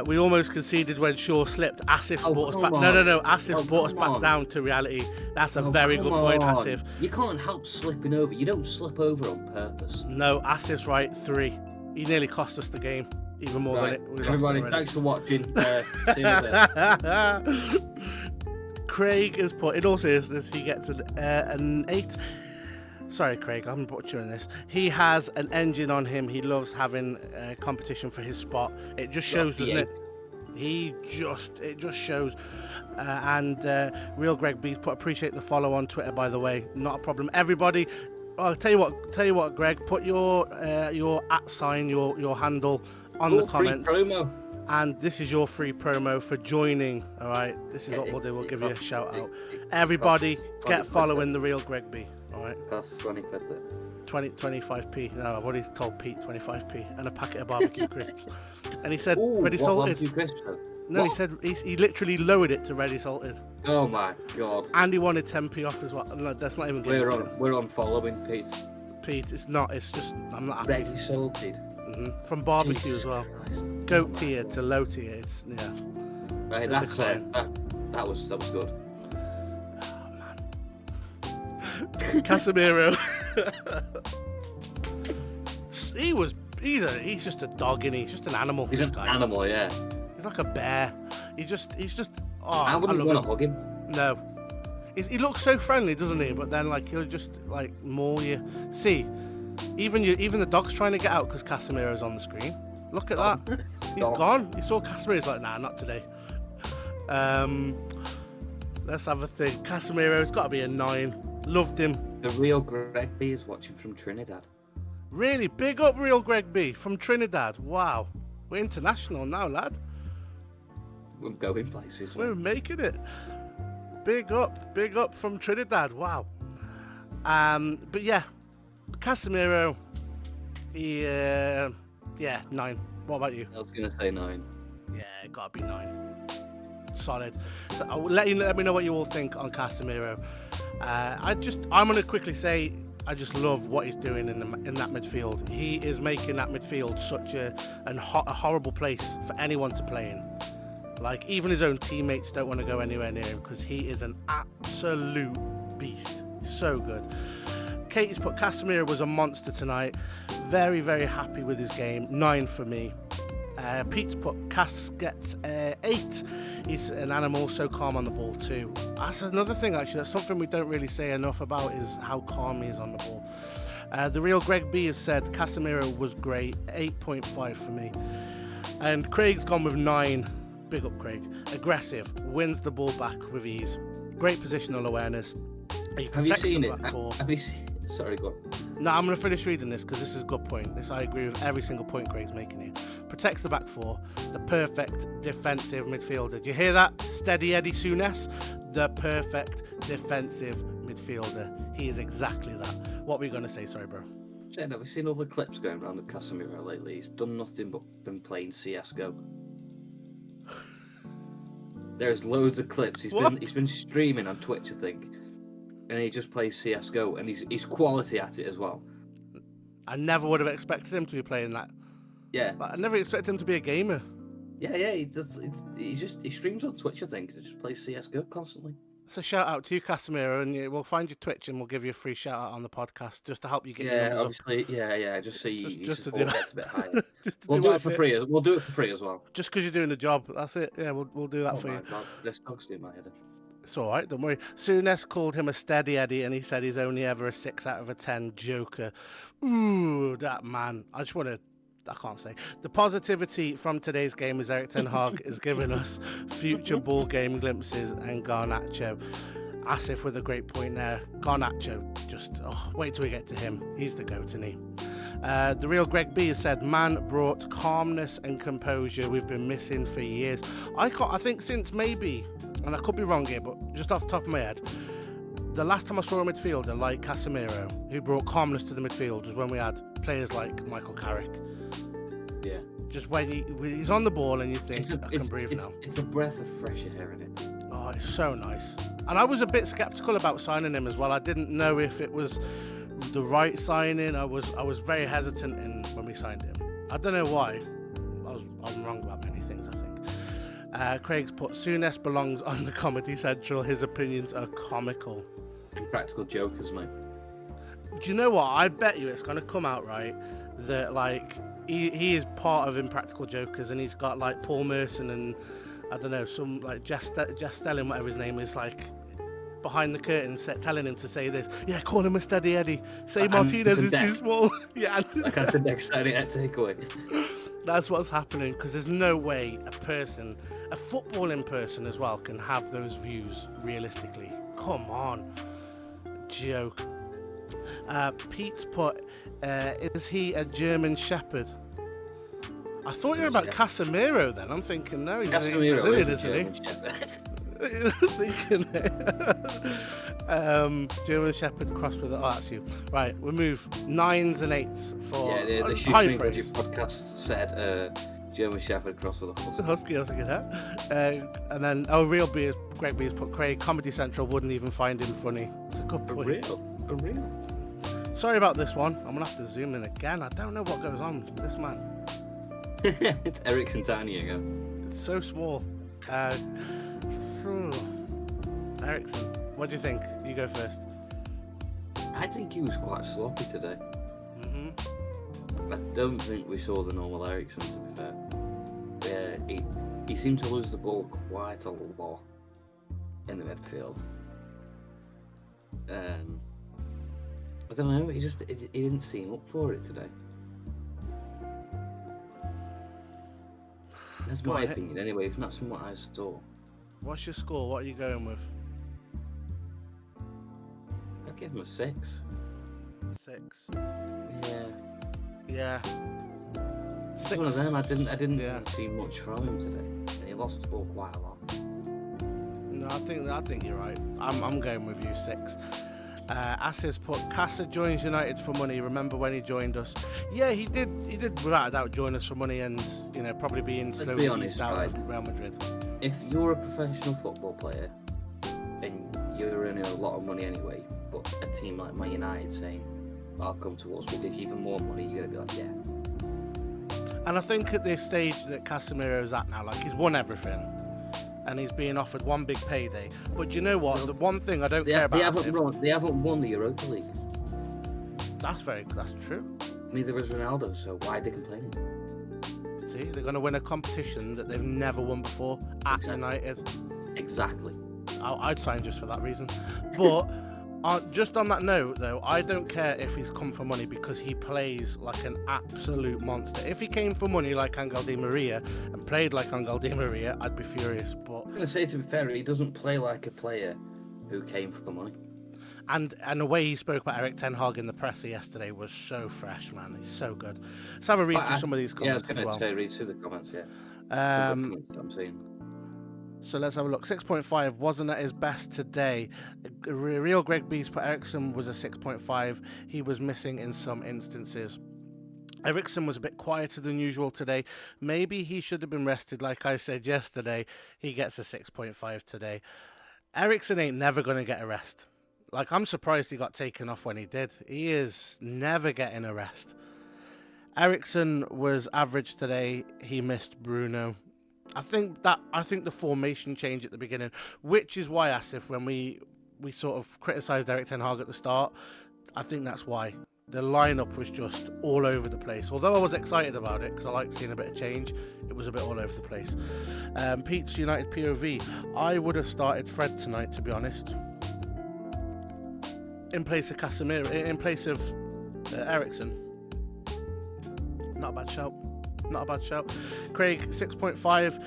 Speaker 1: We almost conceded when Shaw slipped. Asif brought us back. No. Asif brought us back down to reality. That's a very good point, Asif.
Speaker 2: You can't help slipping over. You don't slip over on purpose.
Speaker 1: No, Asif's right. 3. He nearly cost us the game. Even more than it.
Speaker 2: Everybody, thanks for watching. See you later.
Speaker 1: Craig has put, in all seriousness, he gets an 8. Sorry, Craig, I'm butchering this. He has an engine on him. He loves having competition for his spot. It just shows, doesn't it? It just shows. Real Greg B's put, appreciate the follow on Twitter, by the way. Not a problem. Everybody, I'll tell you what, Greg, put your @ sign, your handle on the comments.
Speaker 2: Free promo.
Speaker 1: And this is your free promo for joining. All right, this is what we'll do. We'll give you a shout out. Everybody, get following the Real Greg B. All right.
Speaker 2: That's 20 quid there.
Speaker 1: 25p. No, I've already told Pete 25p and a packet of barbecue crisps. And he said
Speaker 2: Ooh,
Speaker 1: ready
Speaker 2: what
Speaker 1: salted.
Speaker 2: barbecue crisps?
Speaker 1: No, he
Speaker 2: What?
Speaker 1: said he literally lowered it to ready salted.
Speaker 2: Oh my god.
Speaker 1: And he wanted 10p off as well. No, that's not even getting to it.
Speaker 2: We're on following, Pete.
Speaker 1: Pete, it's not. It's just I'm not happy.
Speaker 2: Ready salted.
Speaker 1: From barbecue
Speaker 2: Jesus
Speaker 1: as well.
Speaker 2: Christ.
Speaker 1: Goat tier to low tier. It's yeah.
Speaker 2: Right,
Speaker 1: The
Speaker 2: that's
Speaker 1: decline.
Speaker 2: that was good.
Speaker 1: Oh man. Casemiro. He's just a dog, and he's just an animal.
Speaker 2: He's
Speaker 1: this
Speaker 2: an
Speaker 1: guy.
Speaker 2: animal, yeah.
Speaker 1: He's like a bear. He's just. Oh,
Speaker 2: I wouldn't
Speaker 1: love
Speaker 2: want to
Speaker 1: him.
Speaker 2: hug him.
Speaker 1: No. He looks so friendly, doesn't he? But then, like, he'll just like maul you. See, even the dog's trying to get out because Casemiro's on the screen. Look at that. He's gone. He saw Casemiro. He's like, nah, not today. Let's have a think. Casemiro's got to be a 9. Loved him.
Speaker 2: The real Greg B is watching from Trinidad.
Speaker 1: Really big up, real Greg B from Trinidad. Wow, we're international now, lad.
Speaker 2: We're going places.
Speaker 1: We're making it. Big up from Trinidad. Wow. But yeah, Casemiro. Yeah, 9. What about you?
Speaker 2: I was gonna say 9.
Speaker 1: Yeah, it gotta be 9. Solid. So I'll let me know what you all think on Casemiro. I'm gonna quickly say I just love what he's doing in that midfield. He is making that midfield such a horrible place for anyone to play in. Like, even his own teammates don't want to go anywhere near him because he is an absolute beast. So good. Katie's put Casemiro was a monster tonight. Very, very happy with his game. 9 for me. Pete's put Cas gets 8. He's an animal, so calm on the ball too. That's another thing, actually. That's something we don't really say enough about, is how calm he is on the ball. The real Greg B has said Casemiro was great. 8.5 for me. And Craig's gone with 9. Big up, Craig. Aggressive, wins the ball back with ease. Great positional awareness.
Speaker 2: Have you seen it? Have you seen? Sorry, go on.
Speaker 1: No, I'm going to finish reading this because this is a good point. I agree with every single point Craig's making here. Protects the back four. The perfect defensive midfielder. Do you hear that? Steady Eddie Souness. The perfect defensive midfielder. He is exactly that. What were you going to say? Sorry, bro.
Speaker 2: Have you seen all the clips going around of Casemiro lately? He's done nothing but been playing CSGO. There's loads of clips. He's been streaming on Twitch, I think, and he just plays CSGO, and he's quality at it as well.
Speaker 1: I never would have expected him to be playing that.
Speaker 2: Yeah.
Speaker 1: I never expected him to be a gamer.
Speaker 2: Yeah. He does. He streams on Twitch, I think. He just plays CSGO constantly.
Speaker 1: So shout out to you, Casemiro, and we'll find your Twitch and we'll give you a free shout out on the podcast just to help you get your numbers
Speaker 2: obviously,
Speaker 1: up.
Speaker 2: Yeah. Just so your
Speaker 1: just to do
Speaker 2: support
Speaker 1: that.
Speaker 2: gets a bit higher. We'll do it for free. We'll do it for free as well.
Speaker 1: Just because you're doing the job, that's it. Yeah, we'll do that for you.
Speaker 2: God, this dog's doing my head in.
Speaker 1: It's all right, don't worry. Souness called him a steady Eddie, and he said he's only ever a 6 out of a 10 joker. Ooh, that man. I can't say. The positivity from today's game is Erik Ten Hag is giving us future ball game glimpses, and Garnacho. Asif with a great point there. Garnacho, wait till we get to him. He's the goat, isn't he? The real Greg B has said, man brought calmness and composure we've been missing for years. I think since maybe, and I could be wrong here, but just off the top of my head, the last time I saw a midfielder like Casemiro who brought calmness to the midfield was when we had players like Michael Carrick.
Speaker 2: Yeah.
Speaker 1: Just when he's on the ball and you think, I can breathe now.
Speaker 2: It's a breath of fresh air, isn't it?
Speaker 1: Oh, it's so nice. And I was a bit sceptical about signing him as well. I didn't know if it was the right signing. I was very hesitant when we signed him. I don't know why. I'm wrong about many things, I think. Craig's put, Souness belongs on the Comedy Central. His opinions are comical.
Speaker 2: Impractical jokers, mate.
Speaker 1: Do you know what? I bet you it's going to come out, right, that, like, he is part of Impractical Jokers, and he's got, like, Paul Merson and, I don't know, some, like, Jess Stelling, whatever his name is, like, behind the curtain telling him to say this. Yeah, call him a steady Eddie. Say Martinez is too small. Yeah.
Speaker 2: Like that's the next exciting takeaway.
Speaker 1: That's what's happening, because there's no way a footballing person as well, can have those views realistically. Come on. Joke. Pete's put, is he a German Shepherd? I thought you were about Casemiro then. I'm thinking, no, he's Brazilian, isn't he? German Shepherd crossed with it. Oh, that's you. Right, we'll move 9s and 8s for
Speaker 2: the
Speaker 1: high
Speaker 2: Shoestring
Speaker 1: praise.
Speaker 2: Budget podcast said German Shepherd cross with a husky.
Speaker 1: Husky, I was thinking that. And then, Real B, Greg B has put Craig, Comedy Central wouldn't even find him funny. It's a good
Speaker 2: For
Speaker 1: point.
Speaker 2: real.
Speaker 1: Sorry about this one. I'm going to have to zoom in again. I don't know what goes on with this man.
Speaker 2: It's Ericsson tiny again.
Speaker 1: It's so small. Ericsson, what do you think? You go first.
Speaker 2: I think he was quite sloppy today. I don't think we saw the normal Ericsson, to be fair. He seemed to lose the ball quite a lot in the midfield. I don't know, he didn't seem up for it today. That's my opinion anyway, if not from what I saw.
Speaker 1: What's your score? What are you going with?
Speaker 2: I'd give him a 6.
Speaker 1: 6.
Speaker 2: Yeah.
Speaker 1: 6.
Speaker 2: One of them, I didn't see much from him today. And he lost the ball quite a lot.
Speaker 1: No, I think you're right. I'm going with you, 6. Assis put Casa joins United for money. Remember when he joined us? Yeah, he did without a doubt join us for money, and probably being slowly eased out of Real Madrid.
Speaker 2: If you're a professional football player and you're earning a lot of money anyway, but a team like Man United saying, "I'll come to us, we'll give you even more money," you're gonna be like, yeah.
Speaker 1: And I think at this stage that Casemiro's at now, like, he's won everything. And he's being offered one big payday. But do you know what? The one thing I don't care about...
Speaker 2: They haven't won the Europa League.
Speaker 1: That's true.
Speaker 2: Neither has Ronaldo, so why are they complaining?
Speaker 1: See, they're going to win a competition that they've never won before at United.
Speaker 2: Exactly.
Speaker 1: I'd sign just for that reason. But just on that note, though, I don't care if he's come for money because he plays like an absolute monster. If he came for money like Angel Di Maria and played like Angel Di Maria, I'd be furious. But
Speaker 2: I'm going to say, to be fair, he doesn't play like a player who came for money.
Speaker 1: And the way he spoke about Erik ten Hag in the presser yesterday was so fresh, man. He's so good. Let's have a read through some of these comments as well.
Speaker 2: Yeah, I was going to say, read through the comments, yeah. I'm seeing.
Speaker 1: So let's have a look. 6.5 wasn't at his best today. Real Greg B's put Ericsson was a 6.5. He was missing in some instances. Ericsson was a bit quieter than usual today. Maybe he should have been rested, like I said yesterday. He gets a 6.5 today. Ericsson ain't never going to get a rest. Like, I'm surprised he got taken off when he did. He is never getting a rest. Ericsson was average today. He missed Bruno. I think the formation change at the beginning, which is why, Asif, when we sort of criticised Erik ten Hag at the start, I think that's why. The lineup was just all over the place. Although I was excited about it because I like seeing a bit of change, it was a bit all over the place. Pete's United POV. I would have started Fred tonight, to be honest, in place of Casemiro, in place of Ericsson. Not a bad shout. Not a bad shout. Craig, 6.5.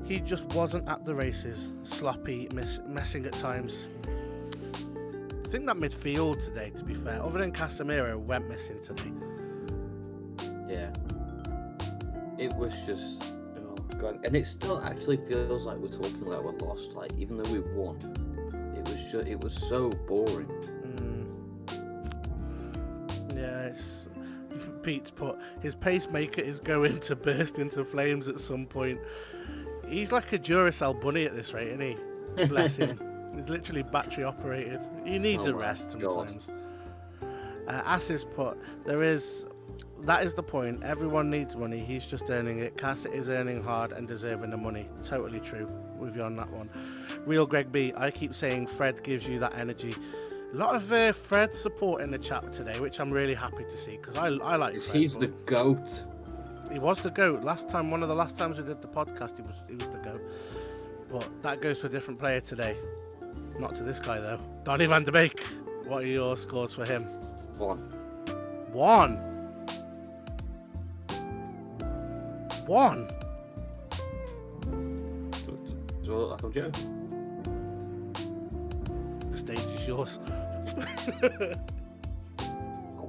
Speaker 1: He just wasn't at the races. Sloppy, messing at times. I think that midfield today, to be fair, other than Casemiro, went missing today.
Speaker 2: Yeah. It was just, oh God. And it still actually feels like we're talking like we're lost. Like, even though we won, it was so boring.
Speaker 1: Yeah, it's... Pete's put, his pacemaker is going to burst into flames at some point. He's like a Duracell bunny at this rate, isn't he? Bless him. He's literally battery operated. He needs a rest sometimes. Assis put, that is the point. Everyone needs money. He's just earning it. Casa is earning hard and deserving the money. Totally true with you on that one. Real Greg B, I keep saying Fred gives you that energy. A lot of Fred support in the chat today, which I'm really happy to see because I like Fred.
Speaker 2: He's the GOAT.
Speaker 1: He was the GOAT. One of the last times we did the podcast, he was the GOAT. But that goes to a different player today. Not to this guy, though. Donny van de Beek. What are your scores for him?
Speaker 2: 1.
Speaker 1: 1? 1?
Speaker 2: So, I told you.
Speaker 1: The stage is yours.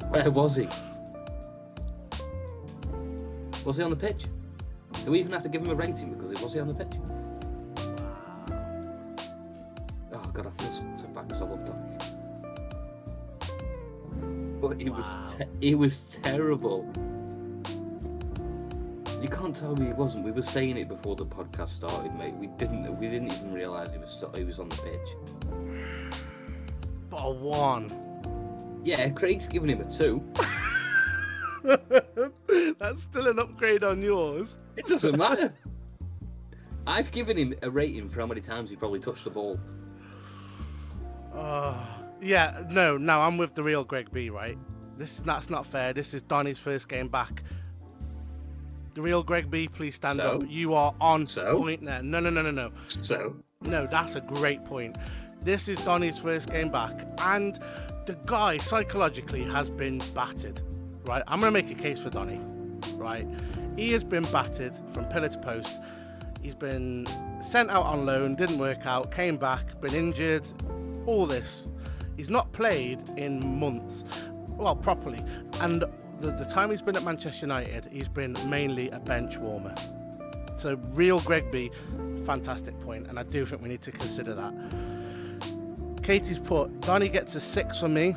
Speaker 2: Where was he? Was he on the pitch? Do we even have to give him a rating because was he on the pitch? Oh God, I feel so bad because I loved him. But he was terrible. You can't tell me he wasn't. We were saying it before the podcast started, mate. We didn't even realise he was on the pitch.
Speaker 1: But a 1.
Speaker 2: Yeah, Craig's giving him a 2.
Speaker 1: That's still an upgrade on yours.
Speaker 2: It doesn't matter. I've given him a rating for how many times he probably touched the ball.
Speaker 1: Yeah, no, I'm with the real Greg B, right? That's not fair. This is Donny's first game back. The real Greg B, please stand up. You are on point there. No.
Speaker 2: So?
Speaker 1: No, that's a great point. This is Donny's first game back, and the guy psychologically has been battered, right? I'm going to make a case for Donny, right? He has been battered from pillar to post. He's been sent out on loan, didn't work out, came back, been injured, all this. He's not played in months, well, properly. And the time he's been at Manchester United, he's been mainly a bench warmer. So, real Greg B, fantastic point, and I do think we need to consider that. Katie's put, Donny gets a 6 from me.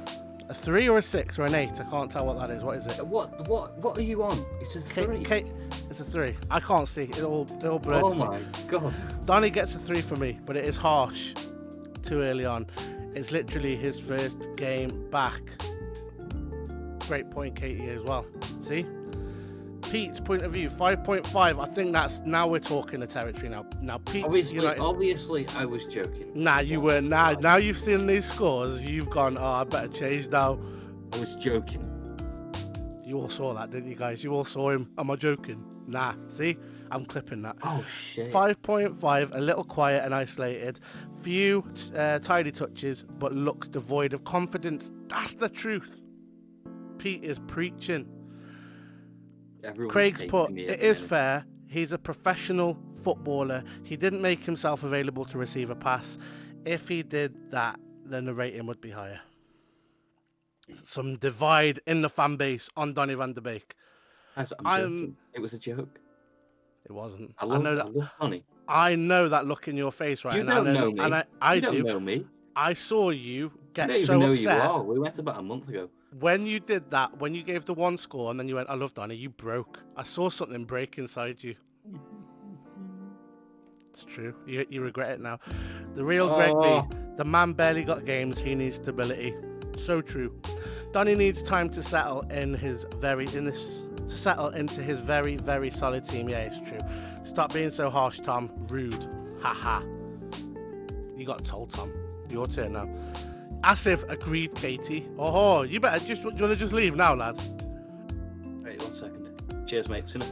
Speaker 1: A 3 or a 6 or an 8? I can't tell what that is. What is it?
Speaker 2: What are you on? It's a 3.
Speaker 1: It's a 3. I can't see. They're all blurred.
Speaker 2: Oh my god.
Speaker 1: Donny gets a 3 for me, but it is harsh. Too early on. It's literally his first game back. Great point, Katie, as well. See? Pete's point of view, 5.5. I think that's, now we're talking the territory now. Now, Pete's
Speaker 2: obviously, I was joking.
Speaker 1: Nah, you weren't. Now you've seen these scores, you've gone, oh, I better change now.
Speaker 2: I was joking.
Speaker 1: You all saw that, didn't you guys? You all saw him. Am I joking? Nah, see? I'm clipping that.
Speaker 2: Oh, shit.
Speaker 1: 5.5, a little quiet and isolated. Few tidy touches, but looks devoid of confidence. That's the truth. Pete is preaching. Craig's put, it is fair. He's a professional footballer. He didn't make himself available to receive a pass. If he did that, then the rating would be higher. Some divide in the fan base on Donny van de Beek.
Speaker 2: It was a joke.
Speaker 1: It wasn't.
Speaker 2: I love Donny.
Speaker 1: I know that look in your face right now.
Speaker 2: You don't know me.
Speaker 1: And I
Speaker 2: you
Speaker 1: do.
Speaker 2: don't know me.
Speaker 1: I saw you get
Speaker 2: I don't
Speaker 1: so
Speaker 2: even know
Speaker 1: upset.
Speaker 2: You are. We went about a month ago.
Speaker 1: When you did that, when you gave the 1 score and then you went, I love Donny, you broke. I saw something break inside you. It's true. You regret it now. The real Greg B, the man barely got games. He needs stability. So true. Donny needs time to settle into his very, very solid team. Yeah, it's true. Stop being so harsh, Tom. Rude. Haha. You got told, Tom. Your turn now. Asif agreed, Katie. Oh, you better do you want to just leave now, lad?
Speaker 2: Wait 1 second. Cheers, mate. See you.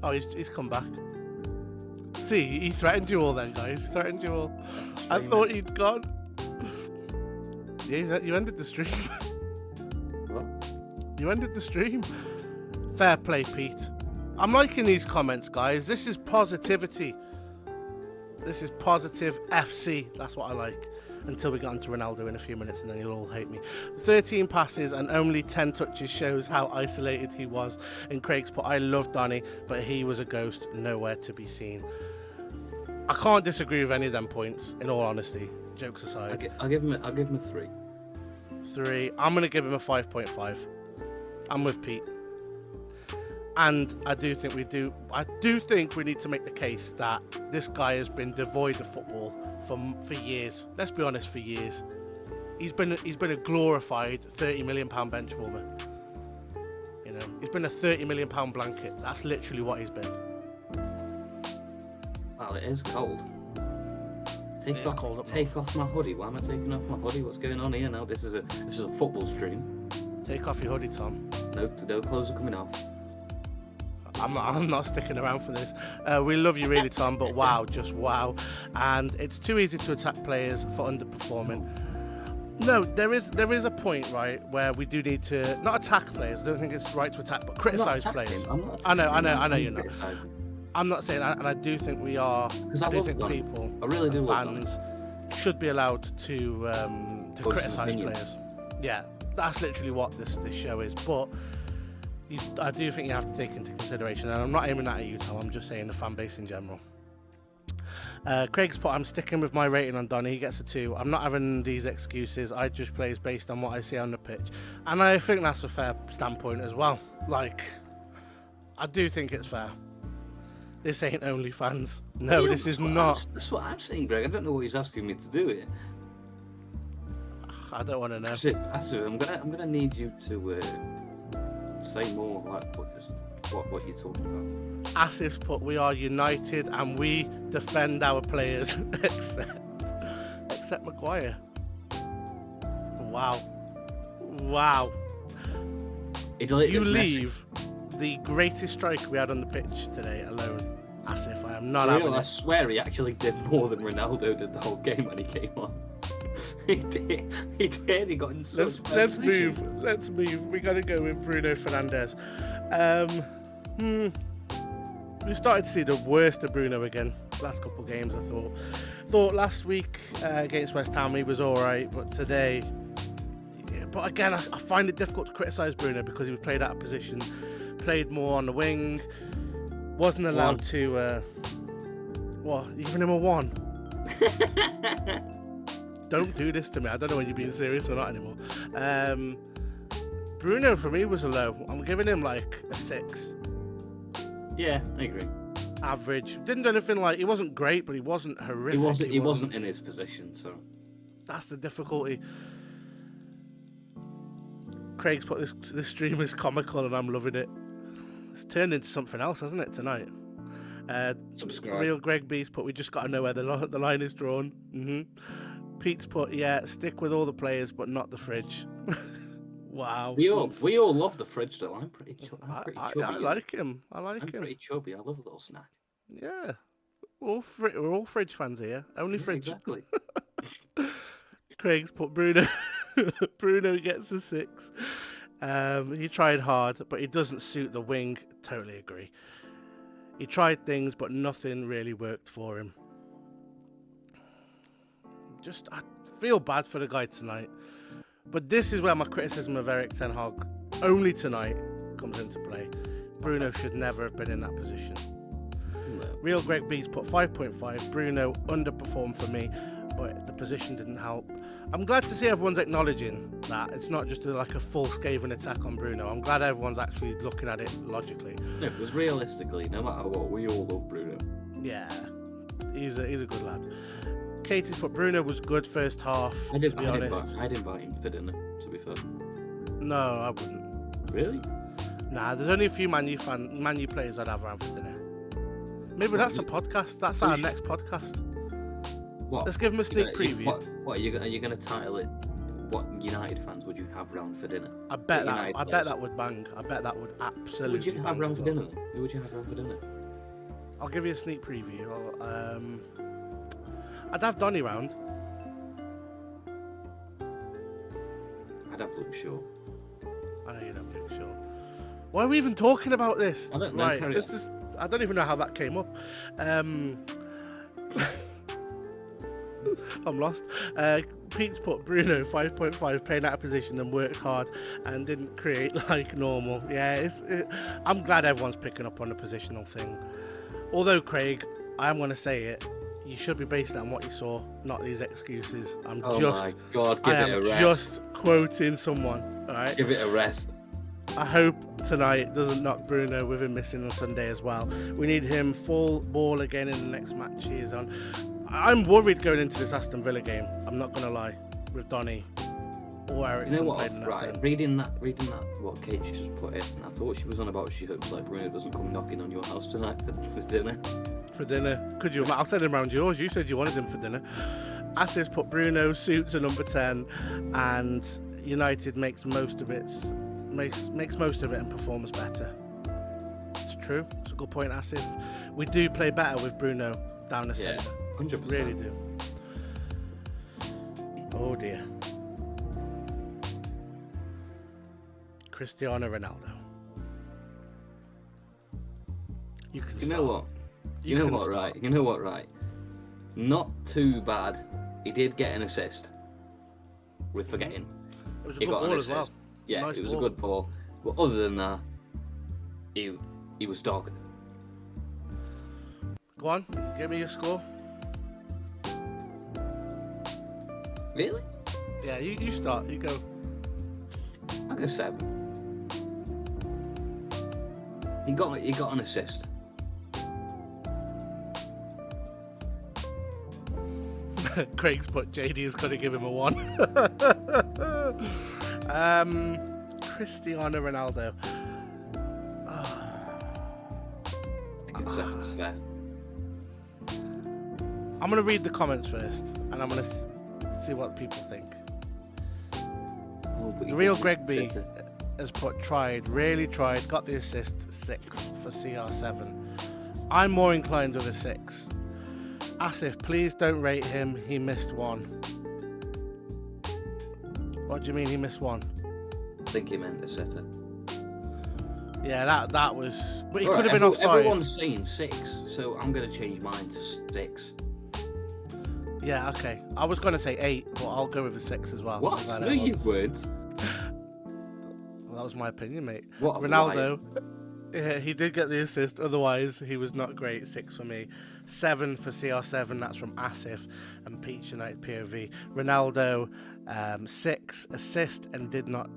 Speaker 1: Oh, he's come back. See, he threatened you all then, guys. Threatened you all. I thought he'd gone. Yeah, you ended the stream.
Speaker 2: What?
Speaker 1: You ended the stream. Fair play, Pete. I'm liking these comments, guys. This is positivity. This is positive FC. That's what I like. Until we get onto Ronaldo in a few minutes and then you'll all hate me. 13 passes and only 10 touches shows how isolated he was. And Craig's put, I love Donny, but he was a ghost, nowhere to be seen. I can't disagree with any of them points, in all honesty. Jokes aside.
Speaker 2: I'll give him a 3.
Speaker 1: 3. I'm going to give him a 5.5. I'm with Pete. And I do think we need to make the case that this guy has been devoid of football for years. Let's be honest, for years. He's been a glorified £30 million bench warmer. You know, he's been a £30 million blanket. That's literally what he's been.
Speaker 2: Well, it is cold.
Speaker 1: It is cold up
Speaker 2: Take off my hoodie. Why am I taking off my hoodie? What's going on here now? This is a football stream.
Speaker 1: Take off your hoodie, Tom.
Speaker 2: No clothes are coming off.
Speaker 1: I'm not sticking around for this. We love you really, Tom, but wow, just wow. And it's too easy to attack players for underperforming. No, there is a point, right, where we do need to not attack players. I don't think it's right to attack, but criticise players. I know you're not. I'm not saying that, and I do think we are. I do think people, fans, should be allowed to criticise players. Yeah, that's literally what this show is. But I do think you have to take into consideration, and I'm not aiming that at you, Tom, I'm just saying the fan base in general. Craig's put, I'm sticking with my rating on Donny. He gets a 2. I'm not having these excuses. I just plays based on what I see on the pitch. And I think that's a fair standpoint as well. Like, I do think it's fair. This ain't OnlyFans. No, this is not.
Speaker 2: That's what I'm saying, Greg. I don't know what he's asking me to do here.
Speaker 1: I don't want to know.
Speaker 2: Asif, I'm gonna need you to say more like what you're talking about.
Speaker 1: Asif's put, we are united and we defend our players, except Maguire. Wow. You leave the greatest striker we had on the pitch today alone. Asif, I am not having it.
Speaker 2: I swear he actually did more than Ronaldo did the whole game when he came on. He did. He got in such
Speaker 1: Let's move. We got to go with Bruno Fernandes. We started to see the worst of Bruno again. Last couple of games, I thought last week against West Ham he was all right, but today. But again, I find it difficult to criticise Bruno because he was played out of position, played more on the wing, wasn't allowed to. You're giving him a 1. Don't do this to me. I don't know when you're being serious or not anymore. Bruno for me was a low. I'm giving him like a 6.
Speaker 2: Yeah, I agree.
Speaker 1: Average. Didn't do anything like. He wasn't great, but he wasn't horrific.
Speaker 2: He wasn't in his position, so
Speaker 1: that's the difficulty. Craig's put this stream is comical, and I'm loving it. It's turned into something else, hasn't it, tonight?
Speaker 2: Subscribe.
Speaker 1: Real Greg B's put, we just got to know where the line is drawn. Pete's put, yeah, stick with all the players, but not the fridge. Wow.
Speaker 2: We all love the fridge, though. I'm pretty chubby.
Speaker 1: I like him. I'm
Speaker 2: pretty chubby. I love a little snack.
Speaker 1: Yeah. We're all fridge fans here. Only fridge.
Speaker 2: Exactly.
Speaker 1: Craig's put Bruno. Bruno gets a 6. He tried hard, but he doesn't suit the wing. Totally agree. He tried things, but nothing really worked for him. I feel bad for the guy tonight. But this is where my criticism of Erik ten Hag only tonight comes into play. Bruno should never have been in that position. No. Real Greg B's put 5.5. Bruno underperformed for me, but the position didn't help. I'm glad to see everyone's acknowledging that. It's not just like a full scathing attack on Bruno. I'm glad everyone's actually looking at it logically.
Speaker 2: No, because realistically, no matter what, we all love Bruno.
Speaker 1: Yeah, he's a good lad. Katie's put Bruno was good first half, to be honest.
Speaker 2: I'd invite him for dinner, to be fair.
Speaker 1: No, I wouldn't.
Speaker 2: Really?
Speaker 1: Nah, there's only a few Man U players I'd have around for dinner. Maybe that's a podcast. That's our next podcast.
Speaker 2: What?
Speaker 1: Let's give him a sneak preview.
Speaker 2: What are you going to title it? What United fans would you have round for dinner?
Speaker 1: I bet that would bang. I bet that would absolutely.
Speaker 2: Who would you have round for dinner? Who would you have round for dinner?
Speaker 1: I'll give you a sneak preview. I'd have Donny round.
Speaker 2: I'd have Luke Shaw.
Speaker 1: I know you'd have Luke Shaw. Why are we even talking about this?
Speaker 2: I don't know.
Speaker 1: Right, I don't even know how that came up. I'm lost. Pete's put Bruno 5.5, playing out of position and worked hard and didn't create like normal. Yeah, I'm glad everyone's picking up on the positional thing. Although, Craig, I'm going to say it, you should be basing it on what you saw, not these excuses.
Speaker 2: My God, give it a rest.
Speaker 1: Just quoting someone. All right?
Speaker 2: Give it a rest.
Speaker 1: I hope tonight doesn't knock Bruno with him missing on Sunday as well. We need him full ball again in the next match he is on. I'm worried going into this Aston Villa game. I'm not going to lie, with Donny or Ericsson.
Speaker 2: You know what?
Speaker 1: Played in that
Speaker 2: right,
Speaker 1: team.
Speaker 2: reading that, what Kate just put in, I thought she was on about she hopes like Bruno doesn't come knocking on your house tonight for dinner.
Speaker 1: For dinner? Could you? I'll send him round yours. You said you wanted him for dinner. Assis put Bruno suits a number 10, and United makes most of it and performs better. It's true. It's a good point, Asif. We do play better with Bruno down the centre.
Speaker 2: 100%.
Speaker 1: Really do. Oh dear. Cristiano Ronaldo. You
Speaker 2: know what? You know what, right? Not too bad. He did get an assist. We're forgetting.
Speaker 1: It was a good ball as well.
Speaker 2: Yeah,
Speaker 1: nice
Speaker 2: it was
Speaker 1: ball.
Speaker 2: a good ball. But other than that, he was dogged.
Speaker 1: Go on, give me your score.
Speaker 2: Really?
Speaker 1: Yeah, you start. You go.
Speaker 2: I'll go 7. He got an assist.
Speaker 1: Craig's put JD is going to give him a 1. Cristiano Ronaldo.
Speaker 2: I think it's 7's fair.
Speaker 1: I'm going to read the comments first, and I'm going to see what people think.
Speaker 2: Oh,
Speaker 1: The real Greg B has put really tried, got the assist, 6 for CR7. I'm more inclined with a 6. Asif, please don't rate him. He missed 1. What do you mean he missed 1?
Speaker 2: I think he meant a sitter.
Speaker 1: Yeah, that was. But he
Speaker 2: All
Speaker 1: could
Speaker 2: right,
Speaker 1: have been offside.
Speaker 2: Everyone's saying 6, so I'm going to change mine to 6.
Speaker 1: Yeah, okay. I was going to say 8, but I'll go with a 6 as well.
Speaker 2: What? No, you weren't.
Speaker 1: Well, that was my opinion, mate.
Speaker 2: What?
Speaker 1: Ronaldo, yeah, he did get the assist. Otherwise, he was not great. 6 for me. 7 for CR7. That's from Asif and Peach United POV. Ronaldo, 6 assist and did not.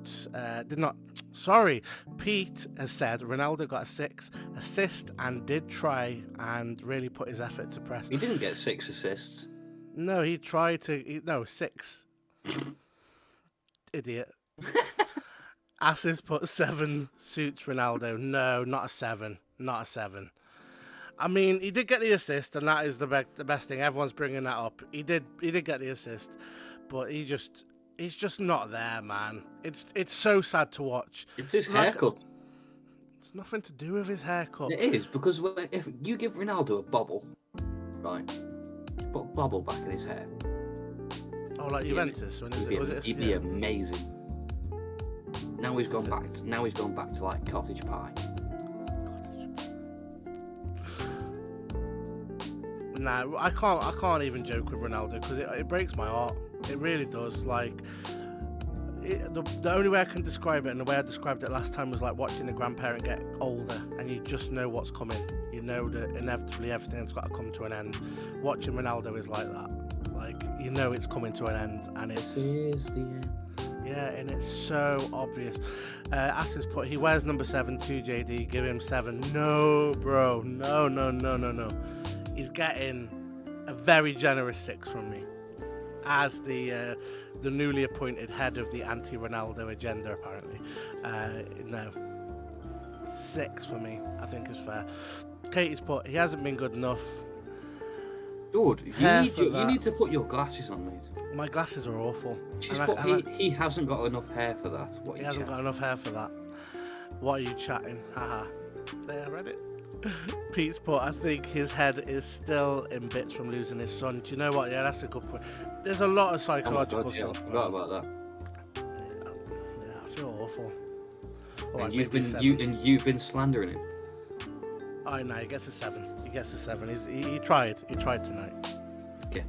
Speaker 1: Sorry, Pete has said Ronaldo got a 6 assist and did try and really put his effort to press.
Speaker 2: He didn't get 6 assists.
Speaker 1: No, he tried to. No, 6. Idiot. Assist put 7 suits Ronaldo. No, not a 7. Not a 7. I mean, he did get the assist, and that is the best thing. Everyone's bringing that up. He did get the assist, but he's just not there, man. It's so sad to watch.
Speaker 2: It's his haircut.
Speaker 1: It's nothing to do with his haircut.
Speaker 2: It is, because if you give Ronaldo a bobble, right, put a bobble back in his hair.
Speaker 1: Oh, like Juventus?
Speaker 2: He'd be amazing. Now he's gone back. Now he's gone back to like cottage pie.
Speaker 1: Nah, I can't even joke with Ronaldo because it breaks my heart. It really does. Like, the only way I can describe it, and the way I described it last time, was like watching a grandparent get older, and you just know what's coming. You know that inevitably everything's got to come to an end. Watching Ronaldo is like that. Like, you know it's coming to an end, and it's
Speaker 2: the end.
Speaker 1: Yeah, and it's so obvious. Assis put, he wears number 7 to JD. Give him 7. No, bro. No. He's getting a very generous 6 from me, as the newly appointed head of the anti-Ronaldo agenda, apparently. No, 6 for me, I think is fair. Katie's put, he hasn't been good enough.
Speaker 2: Dude, you need to put your glasses on, mate.
Speaker 1: My glasses are awful.
Speaker 2: He hasn't got enough hair for that.
Speaker 1: He hasn't got enough hair for that. What are you chatting? Haha. There, I read it. Pete's put, I think his head is still in bits from losing his son. Do you know what? Yeah, that's a good point. There's a lot of psychological stuff.
Speaker 2: I forgot about that.
Speaker 1: Yeah, I feel awful.
Speaker 2: And you've been slandering him.
Speaker 1: Oh no, he gets a 7. He gets a 7. He tried. He tried tonight.
Speaker 2: Okay.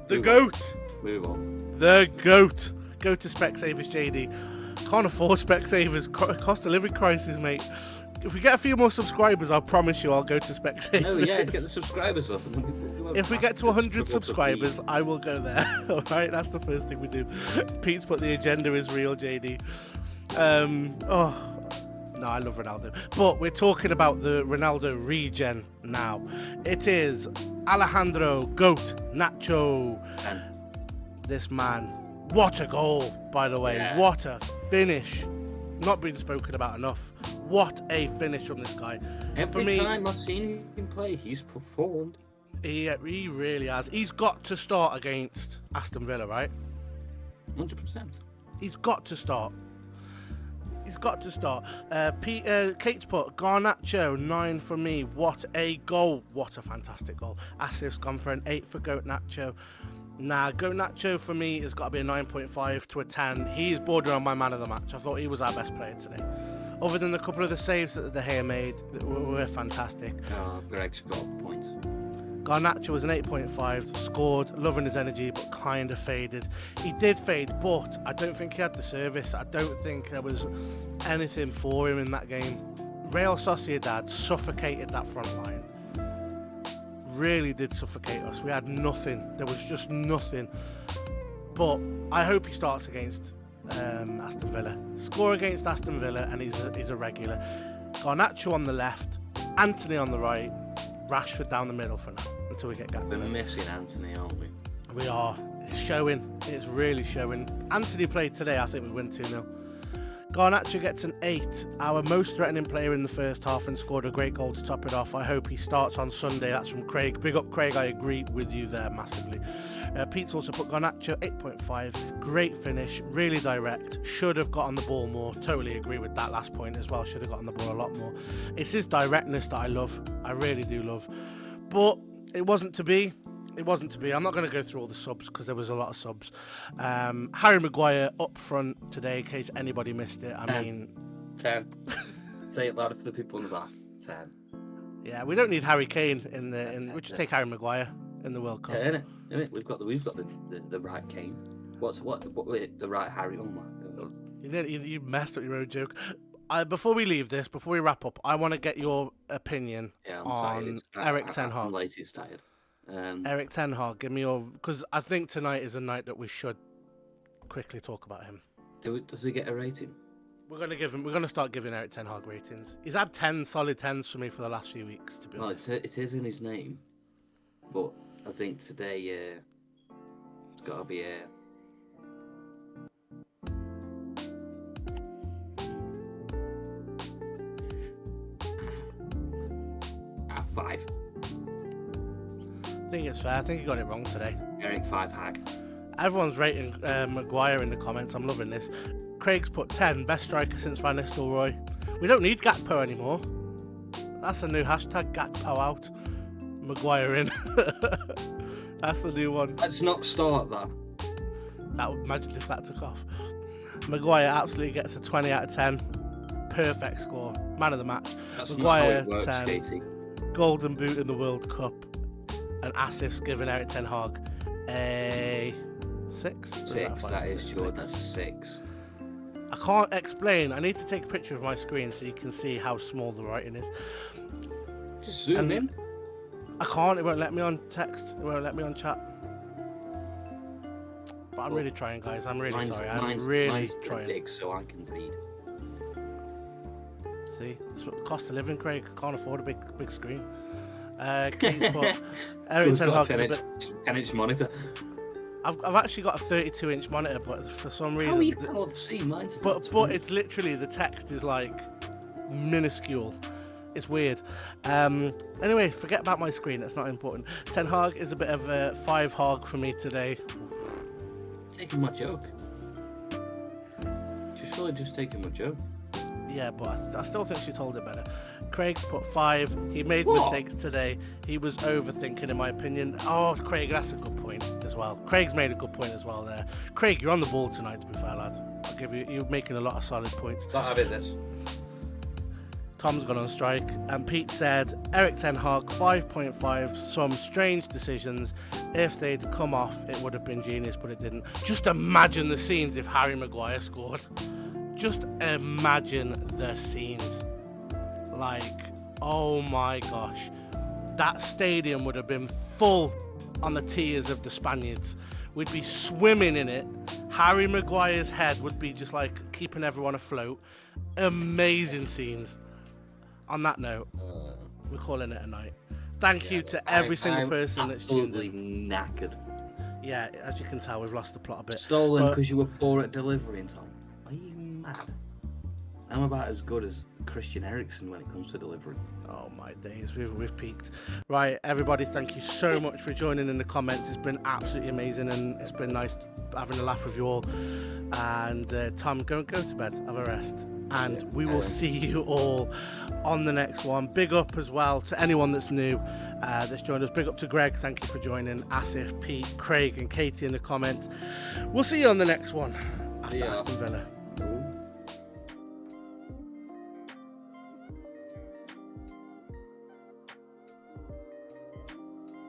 Speaker 1: The GOAT.
Speaker 2: Move on.
Speaker 1: The GOAT. Go to Specsavers, JD. Can't afford Specsavers. Cost of living crisis, mate. If we get a few more subscribers, I promise you I'll go to Specsavers.
Speaker 2: No, yeah, get the subscribers up.
Speaker 1: If we get to 100 subscribers, I will go there. Alright, that's the first thing we do. Pete's put, the agenda is real, JD. No, I love Ronaldo. But we're talking about the Ronaldo regen now. It is Alejandro GOAT Nacho. This man. What a goal, by the way. Yeah. What a finish. Not being spoken about enough. What a finish from this guy.
Speaker 2: Every time I've seen him play, he's performed.
Speaker 1: He really has. He's got to start against Aston Villa, right?
Speaker 2: 100%.
Speaker 1: He's got to start. He's got to start. Kate's put, Garnacho, 9 for me. What a goal. What a fantastic goal. Asif's gone for an 8 for Goat Nacho. Nah, Goat Nacho for me has got to be a 9.5 to a 10. He's borderline my man of the match. I thought he was our best player today. Other than a couple of the saves that De Gea made, that were fantastic.
Speaker 2: Oh, Greg's got points.
Speaker 1: Garnacho was an 8.5, scored, loving his energy, but kind of faded. He did fade, but I don't think he had the service. I don't think there was anything for him in that game. Real Sociedad suffocated that front line. really did suffocate us. We had nothing. There was just nothing. But I hope he starts against Aston Villa. Score against Aston Villa, and he's a regular. Garnacho on the left, Anthony on the right, Rashford down the middle for now until we get Gakpo.
Speaker 2: We're missing Anthony, aren't we?
Speaker 1: We are. It's showing. It's really showing. Anthony played today. I think we win 2-0. Garnacho gets an 8, our most threatening player in the first half, and scored a great goal to top it off. I hope he starts on Sunday. That's from Craig. Big up, Craig. I agree with you there massively. Pete's also put Garnacho 8.5. Great finish, really direct. Should have got on the ball more. Totally agree with that last point as well. Should have got on the ball a lot more. It's his directness that I love. I really do love. But it wasn't to be. It wasn't to be. I'm not going to go through all the subs because there was a lot of subs. Harry Maguire up front today, in case anybody missed it. I mean,
Speaker 2: 10. Say it louder for the people in the back. 10.
Speaker 1: Yeah, we don't need Harry Kane in the. We just take Harry Maguire in the World Cup.
Speaker 2: Yeah, innit? We've got the right Kane. What the right Harry? Oh my God.
Speaker 1: You messed up your own joke. Before we leave this, before we wrap up, I want to get your opinion on Erik Ten Hag.
Speaker 2: I'm late. It's tired.
Speaker 1: Erik Ten Hag, give me your, because I think tonight is a night that we should quickly talk about him.
Speaker 2: Does he get a rating?
Speaker 1: We're gonna start giving Erik Ten Hag ratings. He's had 10 solid 10s for me for the last few weeks, to be honest.
Speaker 2: It is in his name, but I think today it's got to be a. A 5.
Speaker 1: I think it's fair. I think you got it wrong today.
Speaker 2: Erik 5 Hag.
Speaker 1: Everyone's rating Maguire in the comments. I'm loving this. Craig's put 10, best striker since Van Nistelrooy. We don't need Gakpo anymore. That's a new hashtag, Gakpo out. Maguire in. That's the new one.
Speaker 2: Let's not start that.
Speaker 1: That would imagine if that took off. Maguire absolutely gets a 20 out of 10. Perfect score. Man of the match.
Speaker 2: That's
Speaker 1: Maguire,
Speaker 2: not how it works,
Speaker 1: 10.
Speaker 2: Katie.
Speaker 1: Golden boot in the World Cup. An assist given Erik Ten Hag a 6.
Speaker 2: 6. That is sure. That's 6.
Speaker 1: I can't explain. I need to take a picture of my screen so you can see how small the writing is.
Speaker 2: Just zoom in.
Speaker 1: I can't. It won't let me on text. It won't let me on chat. But I'm really trying, guys. I'm really sorry. I'm really trying.
Speaker 2: Big, so I can read.
Speaker 1: See, it's what the cost of living, Craig. Can't afford a big screen. Kate's put Erik Ten Hag
Speaker 2: 10-inch monitor.
Speaker 1: I've actually got a 32-inch monitor, but for some reason,
Speaker 2: how you can't see mine.
Speaker 1: But it's literally, the text is like minuscule. It's weird. Anyway, forget about my screen. It's not important. Ten Hag is a bit of a 5 hog for me today.
Speaker 2: Taking my joke. Just taking my joke.
Speaker 1: Yeah, but I still think she told it better. Craig's put 5. He made
Speaker 2: What?
Speaker 1: mistakes today. He was overthinking, in my opinion. Oh, Craig, that's a good point as well. Craig's made a good point as well there. Craig, you're on the ball tonight, to be fair, lad. I'll give you. You're making a lot of solid points.
Speaker 2: Not having this.
Speaker 1: Tom's gone on strike, and Pete said Erik Ten Hag 5.5. Some strange decisions. If they'd come off, it would have been genius, but it didn't. Just imagine the scenes if Harry Maguire scored. Just imagine the scenes. Like, oh my gosh, that stadium would have been full on the tears of the Spaniards. We'd be swimming in it. Harry Maguire's head would be just like keeping everyone afloat. Amazing scenes. On that note, we're calling it a night. Thank you to every single person that's tuned in.
Speaker 2: Absolutely knackered.
Speaker 1: Yeah, as you can tell, we've lost the plot a bit.
Speaker 2: Stolen because you were poor at delivering, Tom. Are you mad? I'm about as good as Christian Eriksen when it comes to delivering.
Speaker 1: Oh my days, we've peaked. Right, everybody, thank you so much for joining in the comments. It's been absolutely amazing, and it's been nice having a laugh with you all. And Tom, go to bed, have a rest, and we will see you all on the next one. Big up as well to anyone that's new that's joined us. Big up to Greg, thank you for joining. Asif, Pete, Craig and Katie in the comments. We'll see you on the next one after Aston Villa.